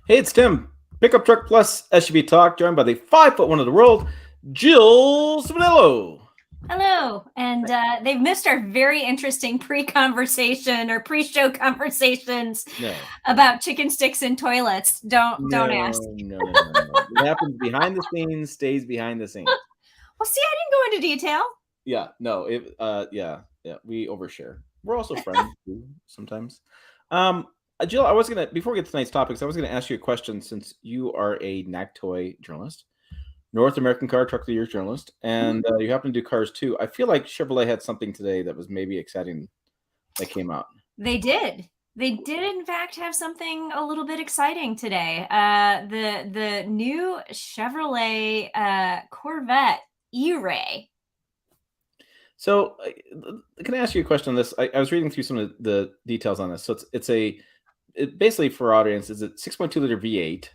Hey, it's Tim. Pickup Truck Plus SUV Talk, joined by the 5'1" of the world, Jill Ciminillo. Hello, and they've missed our very interesting pre-conversation or pre-show conversations No, about chicken sticks and toilets. Don't ask. no. What happens behind the scenes stays behind the scenes. Well, see, I didn't go into detail. Yeah, no, yeah. We overshare. We're also friends too, sometimes. Um, Jill, I was gonna before we get to tonight's topics, I was gonna ask you a question since you are a NACTOY journalist. North American Car Truck of the Year journalist, and you happen to do cars too. I feel like Chevrolet had something today that was maybe exciting that came out. They did. They did, in fact, have something a little bit exciting today. The new Chevrolet Corvette E-Ray. So, can I ask you a question on this? I was reading through some of the details on this. So basically for our audience is a 6.2-liter V8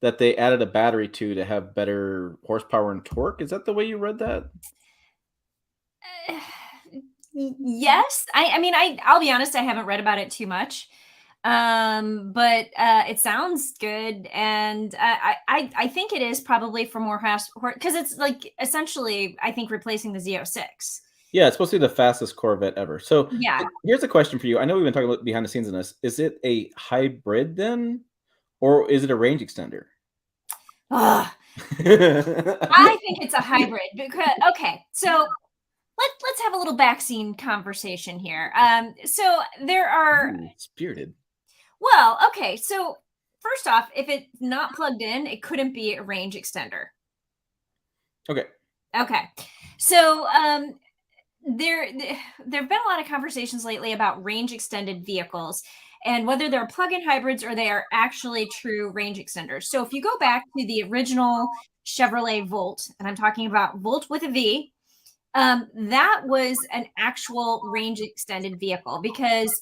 that they added a battery to have better horsepower and torque. Is that the way you read that? Yes, I mean, I'll be honest, I haven't read about it too much, but it sounds good, and I think it is probably for more because it's like essentially I think replacing the Z06. Yeah, it's supposed to be the fastest Corvette ever. So Yeah. here's a question for you. I know we've been talking about behind the scenes in this. Is it a hybrid then, or is it a range extender? Ugh. I think it's a hybrid because so let's have a little backseat conversation here. So there are spirited. Well, okay. So first off, if it's not plugged in, it couldn't be a range extender. Okay. Okay. So there have been a lot of conversations lately about range extended vehicles and whether they're plug-in hybrids or they are actually true range extenders. So if you go back to the original Chevrolet Volt, and I'm talking about Volt with a V, that was an actual range extended vehicle because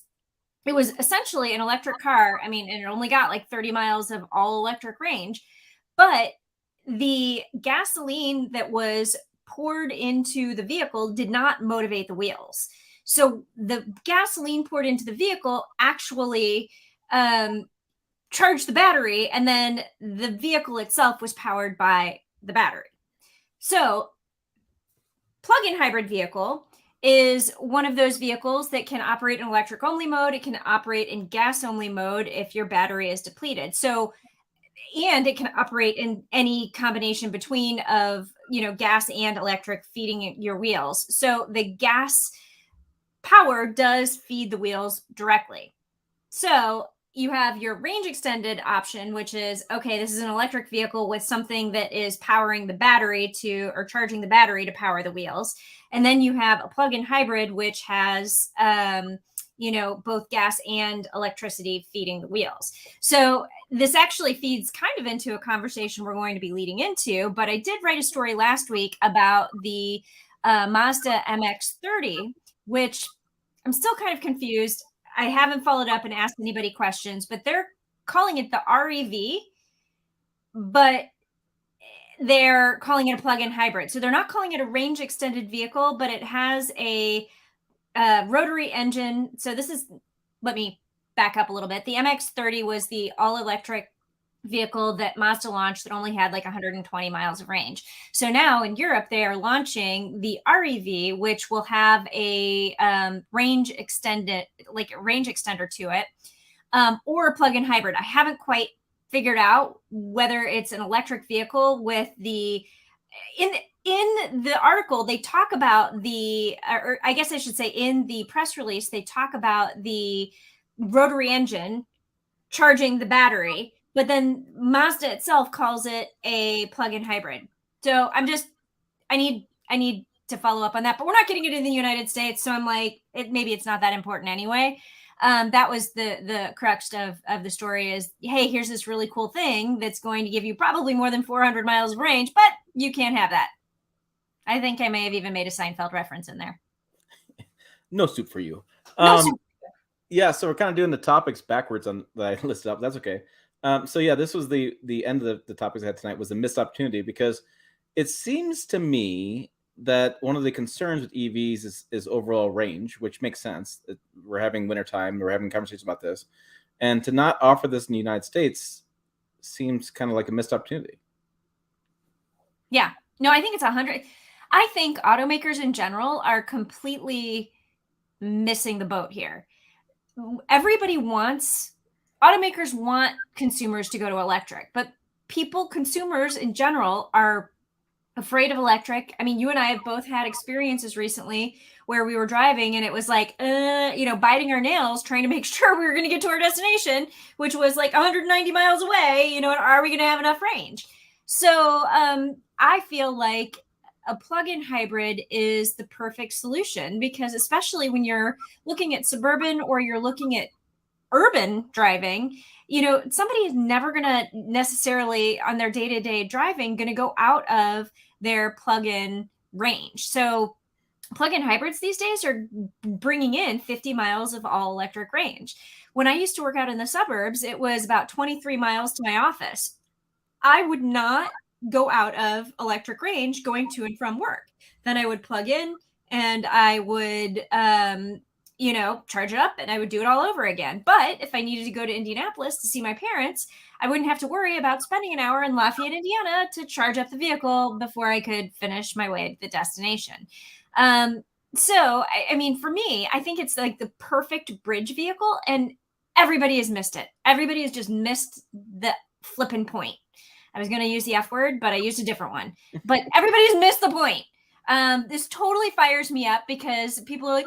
it was essentially an electric car. I mean, and it only got like 30 miles of all electric range, but the gasoline that was poured into the vehicle did not motivate the wheels. So the gasoline poured into the vehicle actually charged the battery, and then the vehicle itself was powered by the battery. So plug-in hybrid vehicle is one of those vehicles that can operate in electric only mode. It can operate in gas only mode if your battery is depleted. So, and it can operate in any combination between of, gas and electric feeding your wheels. So the gas power does feed the wheels directly. So you have your range extended option, which is, okay, this is an electric vehicle with something that is powering the battery or charging the battery to power the wheels. And then you have a plug-in hybrid, which has, both gas and electricity feeding the wheels. So this actually feeds kind of into a conversation we're going to be leading into, but I did write a story last week about the Mazda MX-30, which I'm still kind of confused. I haven't followed up and asked anybody questions, but they're calling it the REV, but they're calling it a plug-in hybrid. So they're not calling it a range extended vehicle, but it has a rotary engine. So let me back up a little bit. The MX-30 was the all-electric vehicle that Mazda launched that only had like 120 miles of range. So now in Europe, they are launching the REV, which will have a range extender to it, or a plug-in hybrid. I haven't quite figured out whether it's an electric vehicle with in the article, they talk about or I guess I should say in the press release, they talk about the rotary engine charging the battery, but then Mazda itself calls it a plug-in hybrid. So I need to follow up on that, but we're not getting it in the United States. So I'm like, maybe it's not that important anyway. That was the crux of the story is, hey, here's this really cool thing that's going to give you probably more than 400 miles of range, but you can't have that. I think I may have even made a Seinfeld reference in there. No soup for you. No soup. Yeah, so we're kind of doing the topics backwards on that I listed up. That's okay. So yeah, this was the end of the topics I had tonight was a missed opportunity because it seems to me that one of the concerns with EVs is overall range, which makes sense. We're having wintertime, we're having conversations about this. And to not offer this in the United States seems kind of like a missed opportunity. Yeah. No, I think it's 100. I think automakers in general are completely missing the boat here. Everybody wants automakers want consumers to go to electric, but consumers in general are afraid of electric. I mean, you and I have both had experiences recently where we were driving and it was like, biting our nails trying to make sure we were going to get to our destination, which was like 190 miles away. And are we going to have enough range? So I feel like a plug-in hybrid is the perfect solution, because especially when you're looking at suburban or you're looking at urban driving, somebody is never going to necessarily on their day-to-day driving going to go out of their plug-in range. So plug-in hybrids these days are bringing in 50 miles of all electric range. When I used to work out in the suburbs, it was about 23 miles to my office. I would not go out of electric range going to and from work. Then I would plug in and I would charge it up and I would do it all over again. But if I needed to go to Indianapolis to see my parents, I wouldn't have to worry about spending an hour in Lafayette, Indiana to charge up the vehicle before I could finish my way to the destination. So, I mean, for me, I think it's like the perfect bridge vehicle, and everybody has missed it. Everybody has just missed the flipping point. I was going to use the F word, but I used a different one. But everybody's missed the point. This totally fires me up because people are like,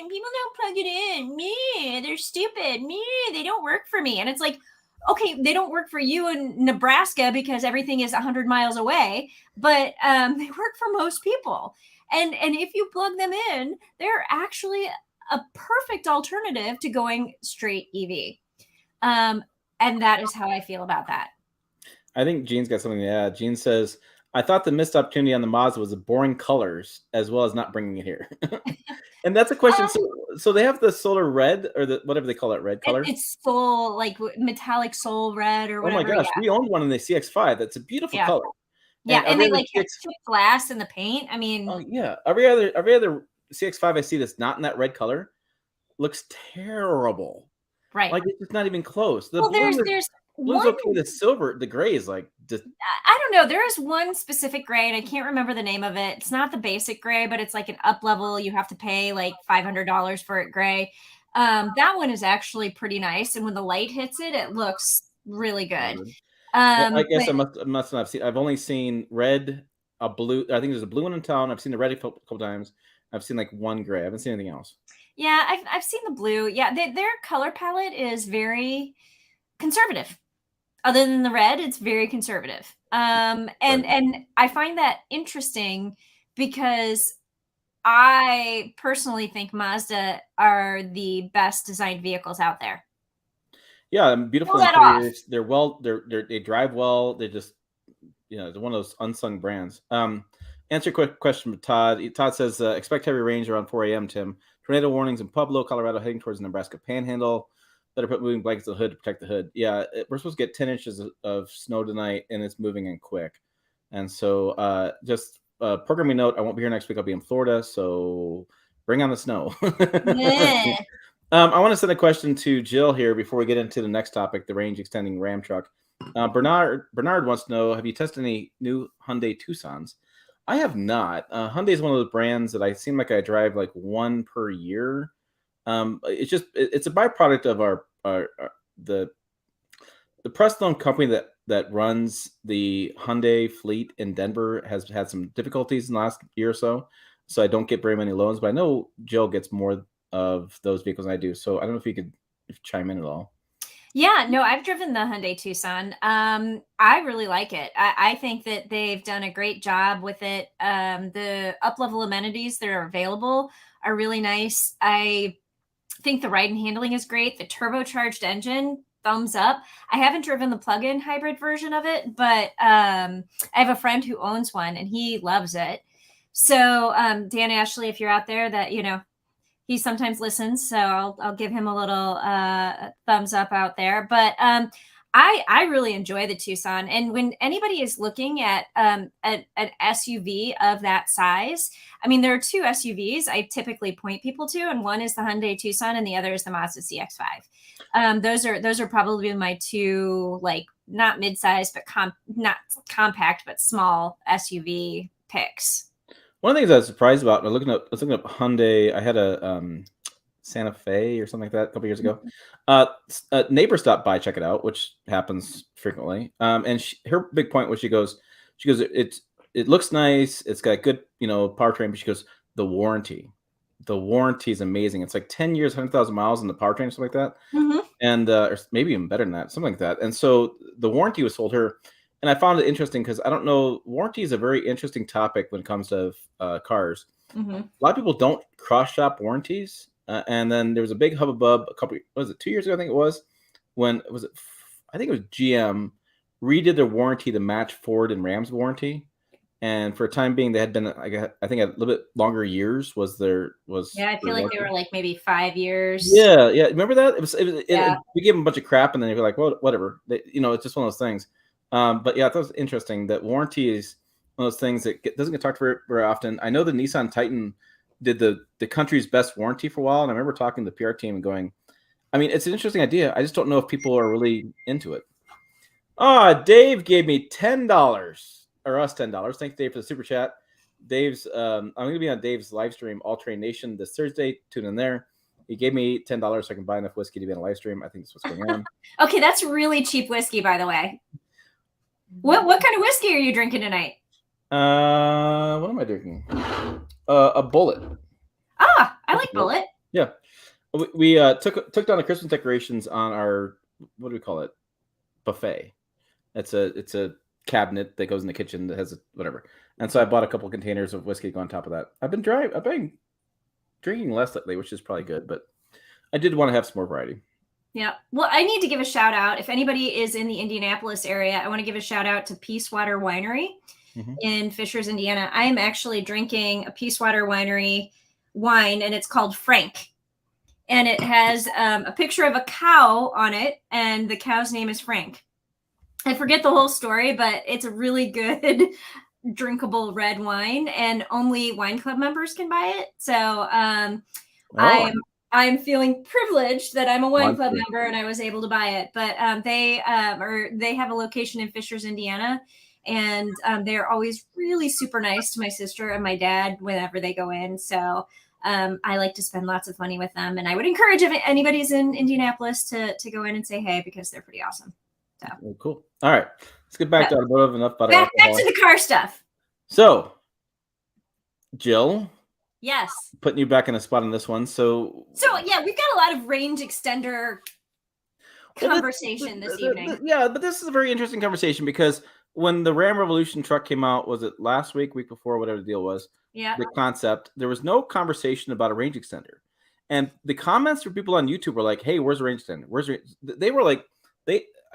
people don't plug it in. They're stupid. They don't work for me. And it's like, okay, they don't work for you in Nebraska because everything is 100 miles away, but they work for most people. And if you plug them in, they're actually a perfect alternative to going straight EV. And that is how I feel about that. I think Gene's got something to add. Gene says, I thought the missed opportunity on the Mazda was the boring colors as well as not bringing it here. And that's a question. So they have the solar red, or the whatever they call that red color. It's soul, like metallic soul red or whatever. Oh my gosh, we owned one in the CX-5. That's a beautiful color. Yeah, and they like have chipped glass in the paint. I mean, oh yeah, every other CX-5 I see that's not in that red color looks terrible. Right. Like it's just not even close. The well, blue there's blue's okay. The silver, the gray is like just. I don't know. There is one specific gray, and I can't remember the name of it. It's not the basic gray, but it's like an up level. You have to pay like $500 for it gray. That one is actually pretty nice, and when the light hits it, it looks really good. I guess I must not have seen. I've only seen red, a blue. I think there's a blue one in town. I've seen the red a couple times. I've seen like one gray. I haven't seen anything else. Yeah, I've seen the blue. Yeah, their color palette is very conservative. Other than the red, it's very conservative. And I find that interesting because I personally think Mazda are the best designed vehicles out there. Yeah, beautiful interiors. They drive well. They just, they're one of those unsung brands. Answer a quick question from Todd. Todd says, expect heavy rains around 4 a.m., Tim. Tornado warnings in Pueblo, Colorado, heading towards the Nebraska Panhandle. Better put moving blankets on the hood to protect the hood. Yeah, we're supposed to get 10 inches of snow tonight, and it's moving in quick. And so just programming note, I won't be here next week. I'll be in Florida, so bring on the snow. Yeah. I want to send a question to Jill here before we get into the next topic, the range extending Ram truck. Bernard wants to know, have you tested any new Hyundai Tucsons? I have not. Hyundai is one of those brands that I seem like I drive like one per year. It's a byproduct of the press-owned company that runs the Hyundai fleet in Denver has had some difficulties in the last year or so. So I don't get very many loans, but I know Jill gets more of those vehicles than I do. So I don't know if you could chime in at all. Yeah, no, I've driven the Hyundai Tucson. I really like it. I think that they've done a great job with it. The up-level amenities that are available are really nice. I think the ride and handling is great. The turbocharged engine, thumbs up. I haven't driven the plug-in hybrid version of it, but I have a friend who owns one and he loves it. So Dan Ashley, if you're out there, that he sometimes listens, so I'll give him a little thumbs up out there. But I really enjoy the Tucson, and when anybody is looking at an SUV of that size, I mean, there are two SUVs I typically point people to, and one is the Hyundai Tucson, and the other is the Mazda CX-5. Those are probably my two like not mid-size, but not compact, but small SUV picks. One of the things I was surprised about, I was looking up Hyundai. I had a Santa Fe or something like that a couple years ago. A neighbor stopped by, check it out, which happens frequently. And her big point was it looks nice, it's got good powertrain, but she goes the warranty is amazing. It's like 10 years, 100,000 miles in the powertrain, something like that, Mm-hmm. and or maybe even better than that, something like that. And so the warranty was sold her, and I found it interesting because I don't know, warranty is a very interesting topic when it comes to cars. Mm-hmm. A lot of people don't cross shop warranties, and then there was a big hubbub a couple, was it 2 years ago? I think it was when was it? I think it was GM redid their warranty to match Ford and Ram's warranty, and for a time being, they had been I think a little bit longer years was their Yeah, I feel like they warranty. were like maybe 5 years. Yeah, yeah. Remember that? Yeah. We gave them a bunch of crap, and then they were like, "Well, whatever." It's just one of those things. But yeah, I thought it was interesting that warranty is one of those things that doesn't get talked very, very often. I know the Nissan Titan did the country's best warranty for a while, and I remember talking to the PR team and going, "I mean, it's an interesting idea. I just don't know if people are really into it." Dave gave me $10 or us $10. Thanks, Dave, for the super chat. I'm going to be on Dave's live stream, All Train Nation, this Thursday. Tune in there. He gave me $10 so I can buy enough whiskey to be on a live stream. I think that's what's going on. Okay, that's really cheap whiskey, by the way. What kind of whiskey are you drinking tonight? What am I drinking? A Bullet. I like Bullet. Yeah, we took down the Christmas decorations on our, what do we call it? Buffet. It's a cabinet that goes in the kitchen that has whatever. And so I bought a couple containers of whiskey to go on top of that. I've been drinking less lately, which is probably good, but I did want to have some more variety. Yeah. Well, I need to give a shout out. If anybody is in the Indianapolis area, I want to give a shout out to Peace Water Winery in Fishers, Indiana. I am actually drinking a Peace Water Winery wine, and it's called Frank. And it has a picture of a cow on it, and the cow's name is Frank. I forget the whole story, but it's a really good drinkable red wine, and only wine club members can buy it. So I'm feeling privileged that I'm a wine club member and I was able to buy it. But they have a location in Fishers, Indiana, and they're always really super nice to my sister and my dad whenever they go in. So I like to spend lots of money with them, and I would encourage if anybody's in Indianapolis to go in and say hey, because they're pretty awesome. So cool. All right, let's get back to automotive. Enough about back to the car stuff. So, Jill. Yes. Putting you back in a spot on this one. So yeah, we've got a lot of range extender conversation this evening. Yeah, but this is a very interesting conversation because when the Ram Revolution truck came out, was it last week before, whatever the deal was? Yeah. The concept, there was no conversation about a range extender. And the comments from people on YouTube were like, hey, where's the range extender? They were like,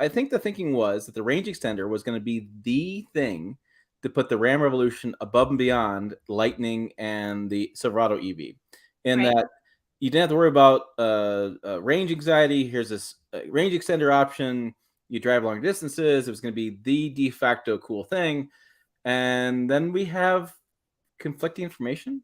I think the thinking was that the range extender was going to be the thing to put the Ram Revolution above and beyond Lightning and the Silverado EV. And that you didn't have to worry about range anxiety. Here's this range extender option. You drive long distances. It was going to be the de facto cool thing. And then we have conflicting information.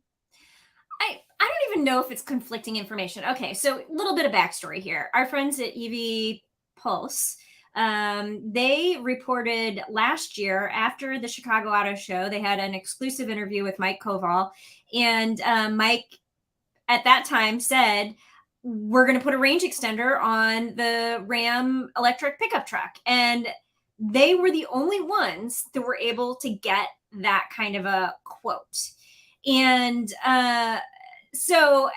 I don't even know if it's conflicting information. Okay, so a little bit of backstory here. Our friends at EV Pulse, they reported last year after the Chicago Auto Show, they had an exclusive interview with Mike Koval, and Mike at that time said, we're going to put a range extender on the Ram electric pickup truck. And they were the only ones that were able to get that kind of a quote. And so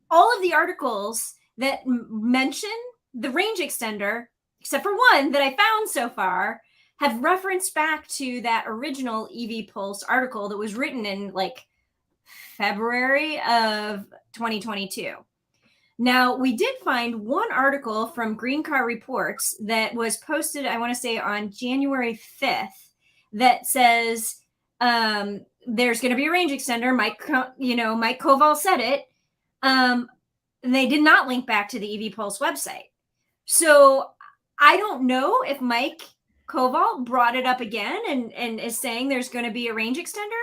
all of the articles that mention the range extender, except for one that I found so far, have referenced back to that original EV Pulse article that was written in like February of 2022. Now, we did find one article from Green Car Reports that was posted, I want to say on January 5th, that says there's going to be a range extender. Mike Koval said it. They did not link back to the EV Pulse website. So I don't know if Mike Koval brought it up again and is saying there's going to be a range extender,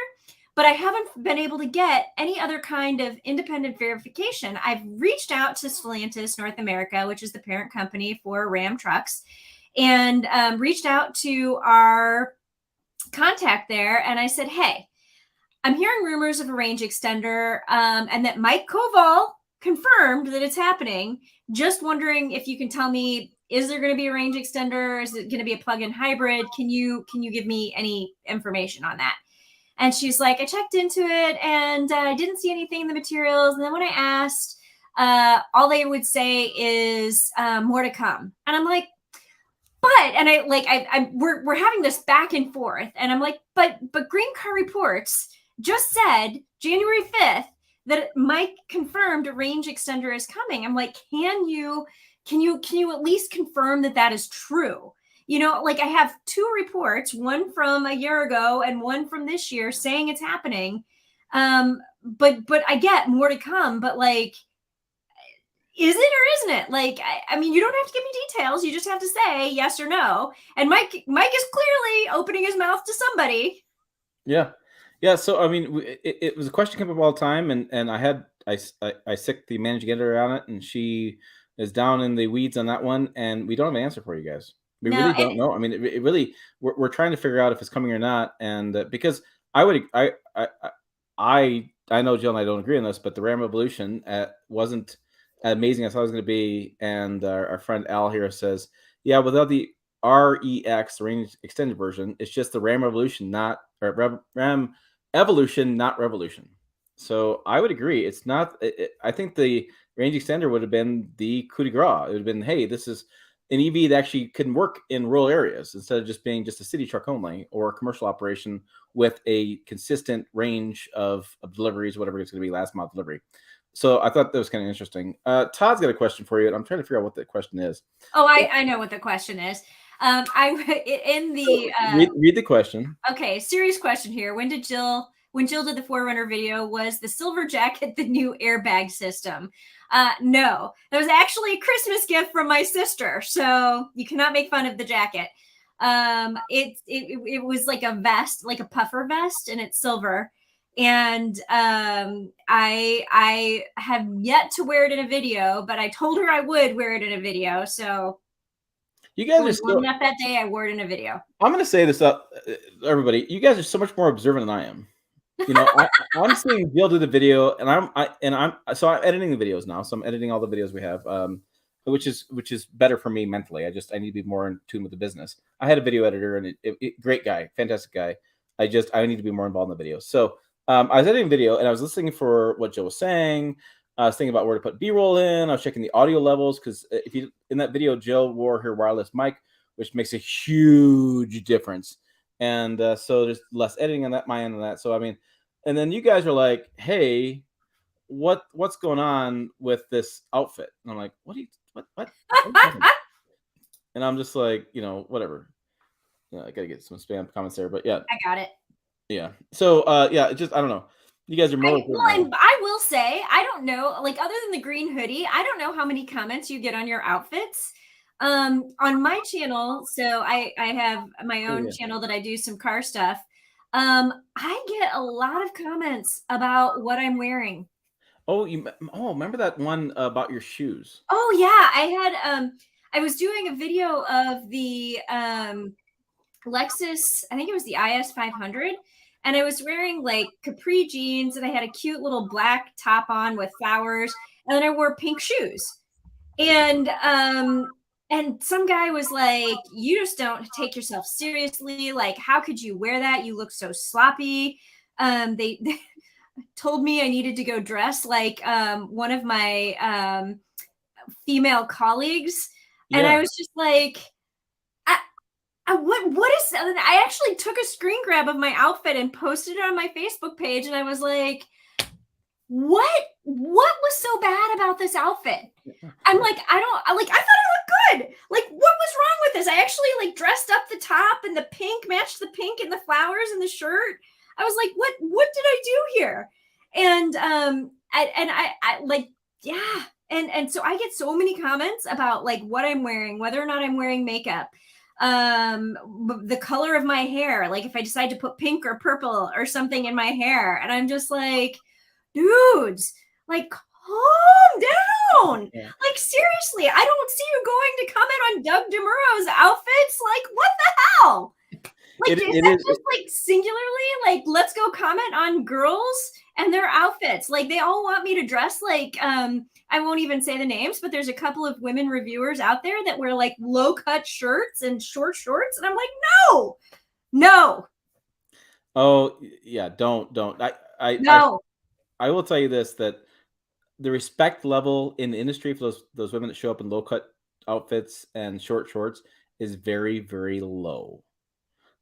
but I haven't been able to get any other kind of independent verification. I've reached out to Stellantis North America, which is the parent company for Ram trucks, and reached out to our contact there. And I said, hey, I'm hearing rumors of a range extender, and that Mike Koval confirmed that it's happening. Just wondering if you can tell me, is there going to be a range extender? Is it going to be a plug-in hybrid? Can you give me any information on that? And she's like, I checked into it and I didn't see anything in the materials. And then when I asked, all they would say is more to come. And I'm like, and we're having this back and forth, and I'm like, but Green Car Reports just said January 5th that Mike confirmed a range extender is coming. I'm like, can you at least confirm that that is true? You know, like I have two reports, one from a year ago and one from this year saying it's happening. But I get more to come, but like, is it or isn't it? Like, I mean, you don't have to give me details. You just have to say yes or no. And Mike is clearly opening his mouth to somebody. Yeah. Yeah. So, I mean, it was a question came up all the time, and I sicked the managing editor on it, and she is down in the weeds on that one, and we don't have an answer for you guys. We No, really don't know. I mean, it really, we're trying to figure out if it's coming or not. And because I would, I know Jill and I don't agree on this, but the Ram Revolution wasn't amazing as I thought it was going to be. And our friend Al here says, yeah, without the REX, the range extended version, it's just the Ram Revolution, not or Ram Evolution, not Revolution. So I would agree. It's not. I think the range extender would have been the coup de grace. It would have been, hey, this is an EV that actually can work in rural areas instead of just being just a city truck only or a commercial operation with a consistent range of deliveries, whatever it's going to be, last mile delivery. So I thought that was kind of interesting. Todd's got a question for you, and I'm trying to figure out what the question is. Oh, I know what the question is. In the read the question. Okay, serious question here. When Jill did the Forerunner video, was the silver jacket the new airbag system? No, that was actually a Christmas gift from my sister, so you cannot make fun of the jacket. It was like a vest, like a puffer vest, and it's silver. And I have yet to wear it in a video, but I told her I would wear it in a video, so you guys are still enough that day. I wore it in a video. I'm going to say this up, everybody. You guys are so much more observant than I am. You know, I'm seeing Jill do the video, and I'm editing the videos now. So I'm editing all the videos we have, which is better for me mentally. I need to be more in tune with the business. I had a video editor, and great guy, fantastic guy. I need to be more involved in the video. So I was editing video, and I was listening for what Jill was saying. I was thinking about where to put B-roll in. I was checking the audio levels because if you in that video, Jill wore her wireless mic, which makes a huge difference. And so there's less editing on that, my end of that. So I mean, and then you guys are like, "Hey, what's going on with this outfit?" And I'm like, "What?" And I'm just like, whatever. Yeah, I gotta get some spam comments there, but yeah, I got it. Yeah. So yeah, just I don't know. You guys are more. I will say, I don't know, like other than the green hoodie, I don't know how many comments you get on your outfits. On my channel, so I have my own channel that I do some car stuff. I get a lot of comments about what I'm wearing. Oh, remember that one about your shoes? Oh yeah, I was doing a video of the Lexus, I think it was the IS 500, and I was wearing like capri jeans, and I had a cute little black top on with flowers, and then I wore pink shoes. And some guy was like, "You just don't take yourself seriously. Like, how could you wear that? You look so sloppy." They told me I needed to go dress like one of my female colleagues, and I was just like, what is that? I actually took a screen grab of my outfit and posted it on my Facebook page, and I was like, what was so bad about this outfit? I'm like, I thought it looked good. Like, what was wrong with this? I actually like dressed up the top, and the pink matched the pink and the flowers and the shirt. I was like, what did I do here? And I like, yeah. And so I get so many comments about like what I'm wearing, whether or not I'm wearing makeup, the color of my hair, like if I decide to put pink or purple or something in my hair. And I'm just like, dudes, like, calm down. Yeah. Like, seriously, I don't see you going to comment on Doug DeMuro's outfits. Like, what the hell? Like, is It that is. just like singularly? Like, let's go comment on girls and their outfits. Like, they all want me to dress like, I won't even say the names, but there's a couple of women reviewers out there that wear like low cut shirts and short shorts. And I'm like, no, no, Oh yeah, don't. no. I will tell you this, that the respect level in the industry for those women that show up in low cut outfits and short shorts is very, very low.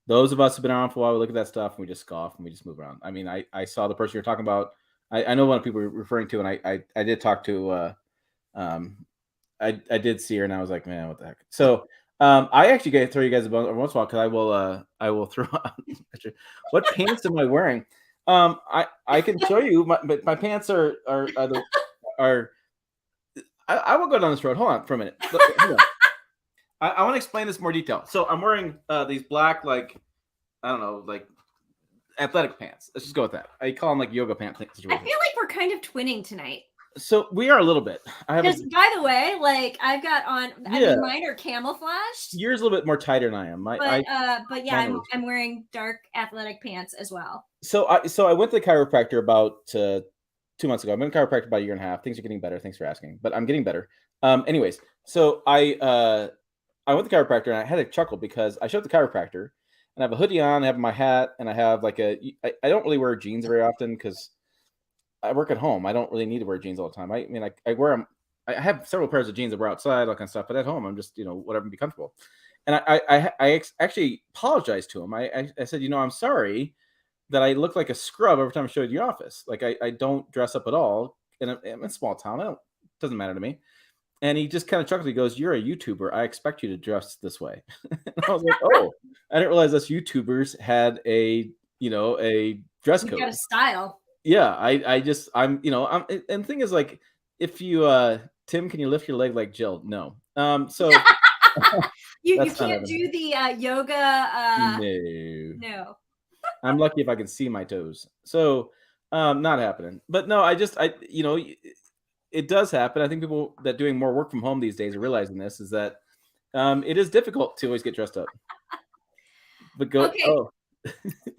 Those of us who've been around for a while, we look at that stuff and we just scoff and we just move around. I mean, I saw the person you're talking about. I know what people are referring to, and I did talk to um I did see her and I was like, man, what the heck? So I actually get throw you guys a bone every once in a while because I will throw out what pants am I wearing? I can show you but my pants are I will go down this road. Hold on for a minute. Hold on. I want to explain this in more detail. So I'm wearing these black, like, I don't know, like athletic pants. Let's just go with that. I call them like yoga pants I situation. feel like we're kind of twinning tonight. So we are a little bit. I have Because, by the way, like I've got on, I yeah. mean, mine are camouflaged, Yours a little bit more tighter than I am. but yeah, Mine are loose. I'm wearing dark athletic pants as well. So I went to the chiropractor about 2 months ago. I've been to the chiropractor about a year and a half. Things are getting better. Thanks for asking, but I'm getting better. Anyways, so I went to the chiropractor and I had a chuckle because I showed the chiropractor and I have a hoodie on, I have my hat, and I have like I don't really wear jeans very often because I work at home. I don't really need to wear jeans all the time. I mean, I wear them. I have several pairs of jeans that wear outside, all kind of stuff. But at home, I'm just whatever, be comfortable. And actually apologized to him. I said, I'm sorry that I look like a scrub every time I show you the office. Like I don't dress up at all, and I'm in a small town. It doesn't matter to me. And he just kind of chuckled. He goes, "You're a YouTuber. I expect you to dress this way." And I was like, "Oh, I didn't realize us YouTubers had a dress You code." got a style. Yeah, I'm and the thing is, like, if you Tim, can you lift your leg like Jill? No. So You that's not can't happening. do the yoga. No. No. I'm lucky if I can see my toes. So not happening. But no, it does happen. I think people that doing more work from home these days are realizing this, is that it is difficult to always get dressed up. But Okay,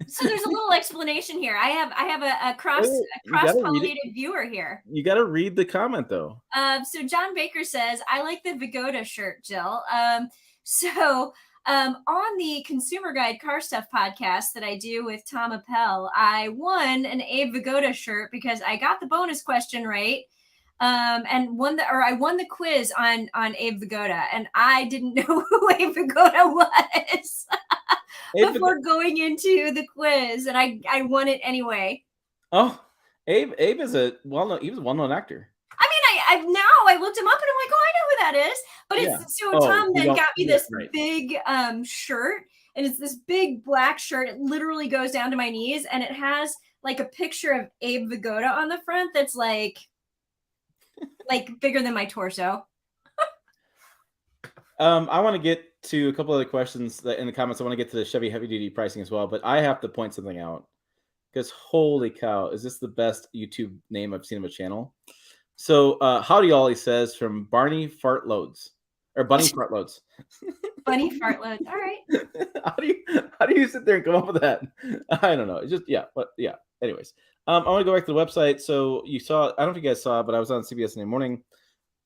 so there's a little explanation here. I have a wait, you cross gotta read it. pollinated viewer here. You gotta read the comment though. So John Baker says, I like the Vigoda shirt, Jill. So on the Consumer Guide Car Stuff podcast that I do with Tom Appel, I won an Abe Vigoda shirt because I got the bonus question right. And I won the quiz on Abe Vigoda, and I didn't know who Abe Vigoda was before going into the quiz, and I won it anyway. Oh, Abe is he was a well-known actor. I mean, I looked him up and I'm like, oh, I know who that is. But Yeah. it's so Tom then got me this right. big shirt, and it's this big black shirt. It literally goes down to my knees, and it has like a picture of Abe Vigoda on the front that's like bigger than my torso. I want to get to a couple other questions in the comments. I want to get to the Chevy heavy duty pricing as well, but I have to point something out because holy cow, is this the best YouTube name I've seen of a channel? So howdy Ollie says from Barney Fartloads or Bunny Fartloads. Bunny Fartloads. All right. how do you sit there and come up with that? I don't know. It's just but yeah. Anyways, I want to go back to the website. So you saw, I don't know if you guys saw, but I was on CBS in the morning.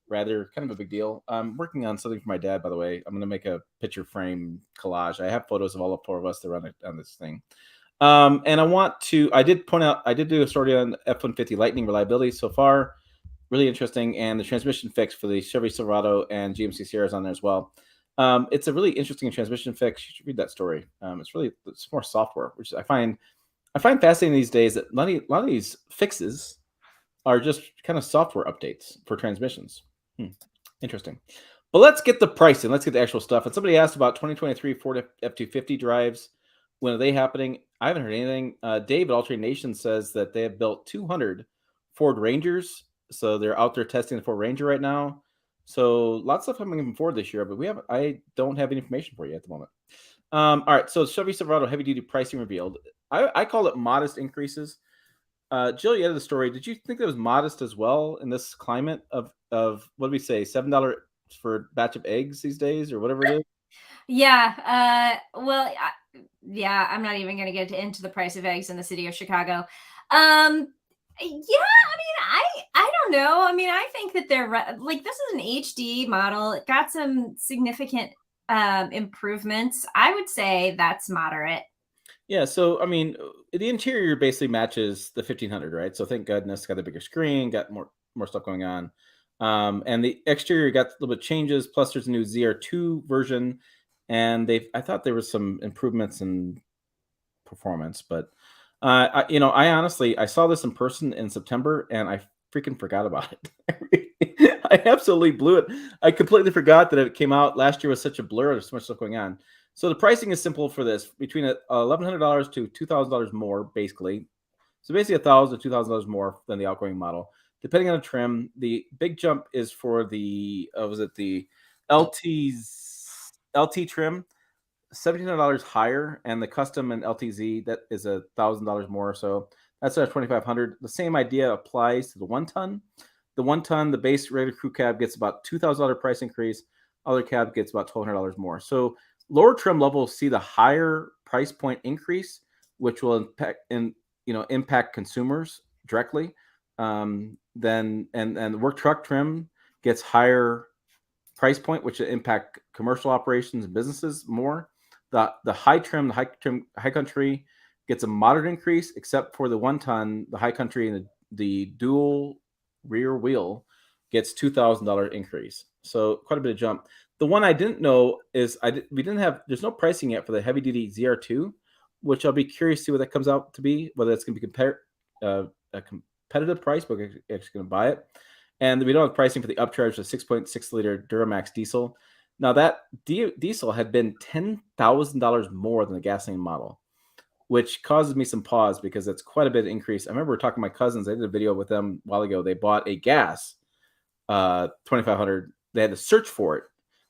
Rather kind of a big deal. I'm working on something for my dad, by the way. I'm going to make a picture frame collage. I have photos of all the four of us that run on this thing. And I did point out, I did do a story on F-150 Lightning reliability so far. Really interesting. And the transmission fix for the Chevy Silverado and GMC Sierra is on there as well. It's a really interesting transmission fix. You should read that story. It's more software, which I find fascinating these days, that a lot of these fixes are just kind of software updates for transmissions. Interesting. But let's get the pricing. Let's get the actual stuff. And somebody asked about 2023 Ford F-250 drives. When are they happening? I haven't heard anything. Dave at All Nation says that they have built 200 Ford Rangers. So they're out there testing the Ford Ranger right now. So lots of stuff coming from Ford this year, but I don't have any information for you at the moment. All right. So Chevy Silverado heavy duty pricing revealed. I call it modest increases. Jill, you had the story. Did you think that was modest as well in this climate of what do we say, $7 for a batch of eggs these days, or whatever it is? Yeah. Well, yeah, I'm not even going to get into the price of eggs in the city of Chicago. Yeah, I mean, I don't know. I mean, I think that they're like, this is an HD model. It got some significant improvements. I would say that's moderate. Yeah, so I mean, the interior basically matches the 1500, right? So thank goodness, got a bigger screen, got more stuff going on, and the exterior got a little bit changes. Plus, there's a new ZR2 version, and I thought there was some improvements in performance, but I honestly I saw this in person in September, and I freaking forgot about it. I absolutely blew it. I completely forgot that it came out last year was such a blur. There's so much stuff going on. So the pricing is simple for this between $1,100 to $2,000 more, basically. So basically, $1,000 to $2,000 more than the outgoing model, depending on the trim. The big jump is for the was it the LT trim, $1,700 higher, and the custom and LTZ that is $1,000 more. So that's at 2,500. The same idea applies to the 1 ton. The 1 ton, the base regular crew cab gets about $2,000 price increase. Other cab gets about $1,200 more. So lower trim levels see the higher price point increase, which will impact consumers directly. Then and the work truck trim gets higher price point, which will impact commercial operations and businesses more. The high country gets a moderate increase, except for the 1 ton, the high country and the dual rear wheel gets $2,000 increase. So quite a bit of jump. The one I didn't know is there's no pricing yet for the heavy duty ZR2, which I'll be curious to see what that comes out to be, whether it's going to be a competitive price, but we're actually going to buy it. And we don't have pricing for the upcharge of 6.6 liter Duramax diesel. Now that diesel had been $10,000 more than the gasoline model, which causes me some pause because it's quite a bit of increase. I remember talking to my cousins. I did a video with them a while ago. They bought a gas 2,500. They had to search for it,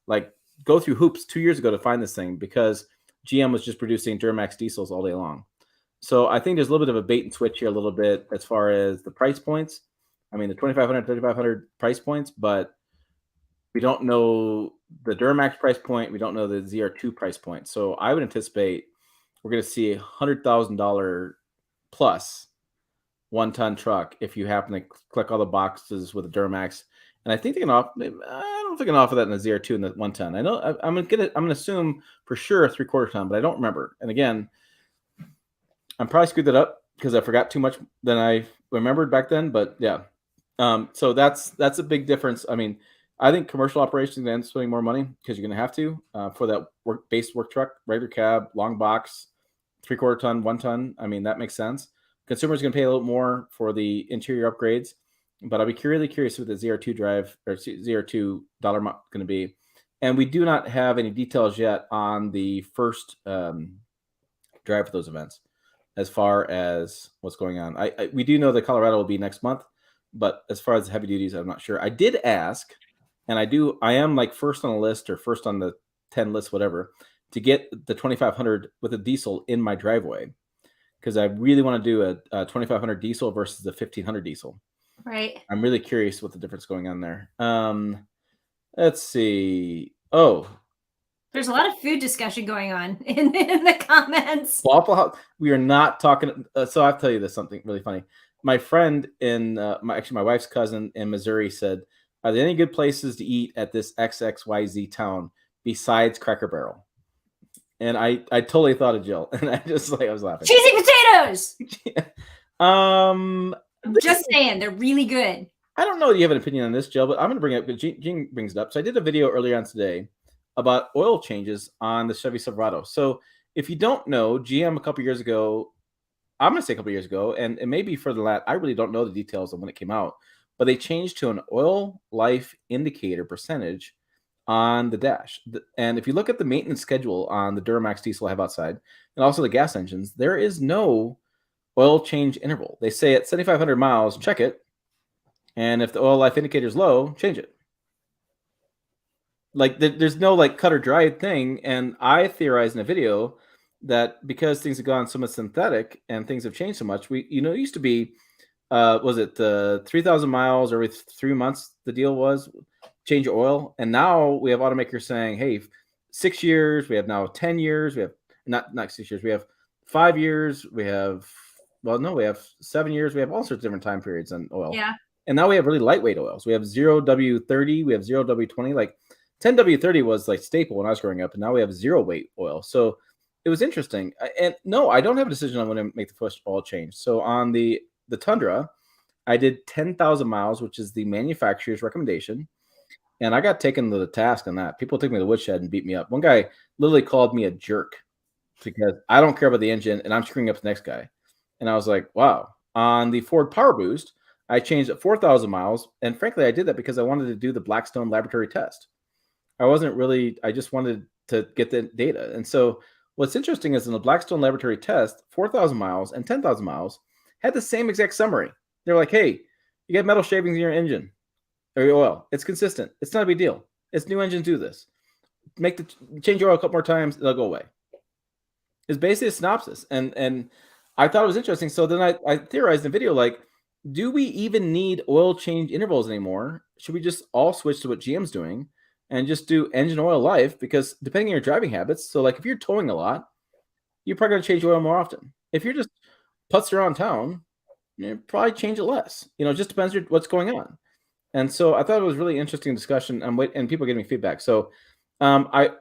like go through hoops 2 years ago to find this thing because GM was just producing Duramax diesels all day long. So I think there's a little bit of a bait and switch here a little bit as far as the price points. I mean, the 2,500, 3,500 price points, but we don't know the Duramax price point. We don't know the ZR2 price point. So I would anticipate we're going to see $100,000 plus 1 ton truck if you happen to click all the boxes with the Duramax. And I think they can offer. I don't know if they can offer that in the ZR2 and the 1 ton. I know I'm gonna assume for sure a 3/4 ton, but I don't remember. And again, I'm probably screwed that up because I forgot too much than I remembered back then. But yeah, so that's a big difference. I mean, I think commercial operations are going to end up spending more money because you're going to have to for that work truck, regular cab, long box, 3/4 ton, 1 ton. I mean, that makes sense. Consumers are going to pay a little more for the interior upgrades, but I'll be really curious what the ZR2 drive or ZR2 dollar going to be. And we do not have any details yet on the first drive for those events as far as what's going on. We do know that Colorado will be next month, but as far as heavy duties, I'm not sure. I did ask, and I am like first on the list or first on the 10 list, whatever, to get the 2,500 with a diesel in my driveway because I really want to do a 2,500 diesel versus the 1,500 diesel. Right. I'm really curious what the difference going on there. Let's see. Oh, there's a lot of food discussion going on in the comments. Waffle House. We are not talking. So I'll tell you this something really funny. My friend in my wife's cousin in Missouri said, "Are there any good places to eat at this XXYZ town besides Cracker Barrel?" And I totally thought of Jill, and I was laughing. Cheesy potatoes. I'm just saying, they're really good. I don't know if you have an opinion on this, Jill, but I'm going to bring it up. Jean brings it up. So I did a video earlier on today about oil changes on the Chevy Silverado. So if you don't know, GM a couple years ago, I'm going to say a couple years ago, and it may be further than that. I really don't know the details of when it came out, but they changed to an oil life indicator percentage on the dash. And if you look at the maintenance schedule on the Duramax diesel I have outside, and also the gas engines, there is no oil change interval. They say at 7,500 miles, check it. And if the oil life indicator is low, change it. Like there's no like cut or dry thing. And I theorized in a video that because things have gone so much synthetic and things have changed so much, it used to be was it 3,000 miles every 3 months? The deal was change your oil, and now we have automakers saying, "Hey, 6 years." We have now 10 years. We have not 6 years. We have 5 years. We have well, no, we have 7 years. We have all sorts of different time periods on oil, Yeah. and now we have really lightweight oils. We have 0W30. We have 0W20. Like 10W30 was like staple when I was growing up, and now we have zero weight oil. So it was interesting. And no, I don't have a decision on when to make the first oil change. So on the Tundra, I did 10,000 miles, which is the manufacturer's recommendation. And I got taken to the task on that. People took me to the woodshed and beat me up. One guy literally called me a jerk because I don't care about the engine and I'm screwing up the next guy. And I was like, wow. On the Ford Power Boost, I changed at 4,000 miles. And frankly, I did that because I wanted to do the Blackstone laboratory test. I just wanted to get the data. And so what's interesting is in the Blackstone laboratory test, 4,000 miles and 10,000 miles had the same exact summary. They're like, hey, you got metal shavings in your engine or your oil. It's consistent. It's not a big deal. It's new engines do this. Change your oil a couple more times, it'll go away. It's basically a synopsis. And I thought it was interesting. So then I theorized in the video, like, do we even need oil change intervals anymore? Should we just all switch to what GM's doing and just do engine oil life? Because depending on your driving habits, so like if you're towing a lot, you're probably gonna change oil more often. If you're just putts around town, you probably change it less. It just depends on what's going on. And so I thought it was really interesting discussion. And people giving me feedback. So I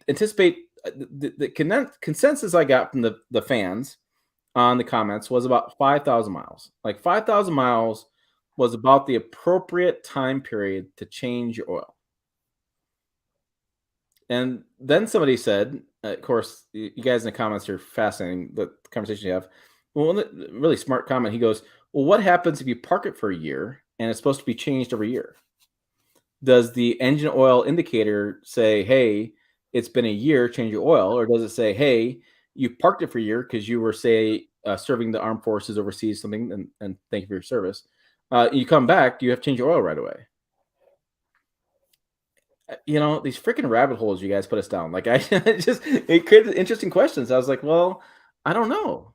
anticipate the consensus I got from the fans on the comments was about 5,000 miles. Like 5,000 miles was about the appropriate time period to change your oil. And then somebody said, of course, you guys in the comments are fascinating, the conversation you have. Well, one really smart comment. He goes, well, what happens if you park it for a year and it's supposed to be changed every year? Does the engine oil indicator say, hey, it's been a year, change your oil? Or does it say, hey, you parked it for a year because you were, say, serving the armed forces overseas, something, and thank you for your service. You come back, you have to change your oil right away. These freaking rabbit holes you guys put us down. Like it created interesting questions. I was like, well, I don't know.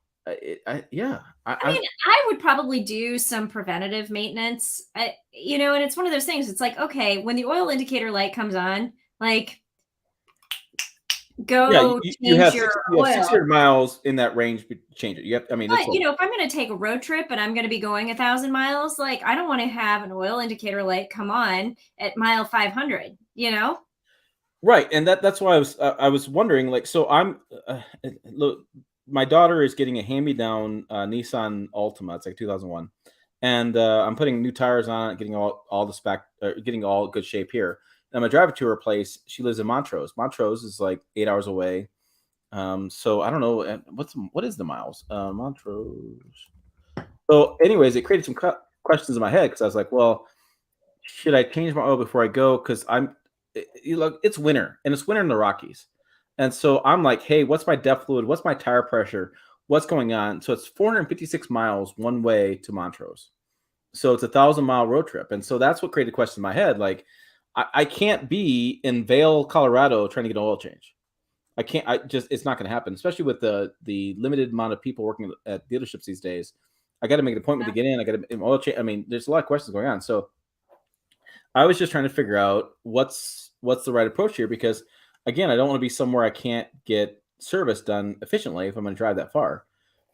Yeah. I mean, I would probably do some preventative maintenance, and it's one of those things. It's like, okay, when the oil indicator light comes on, like, Yeah, go you change have your you have oil. 600 miles in that range to change it. I mean, But, it's like if I'm going to take a road trip and I'm going to be going 1,000 miles, like, I don't want to have an oil indicator light come on at mile 500. right, and that's why I was wondering, like, so look, my daughter is getting a hand-me-down Nissan Altima. It's like 2001, and I'm putting new tires on it, getting all the spec, getting all good shape here. And I'm gonna drive it to her place. She lives in Montrose. Montrose is like 8 hours away. So I don't know what is the miles, Montrose. So, anyways, it created some questions in my head because I was like, well, should I change my oil before I go? Because look, it's winter and it's winter in the Rockies. And so I'm like, hey, what's my depth fluid? What's my tire pressure? What's going on? So it's 456 miles one way to Montrose. So it's 1,000-mile road trip. And so that's what created a question in my head. Like, I can't be in Vail, Colorado trying to get an oil change. I can't, it's not going to happen, especially with the limited amount of people working at dealerships these days. I got to make an appointment to get in. I got to oil change. I mean, there's a lot of questions going on. So I was just trying to figure out what's the right approach here because, again, I don't want to be somewhere I can't get service done efficiently if I'm going to drive that far.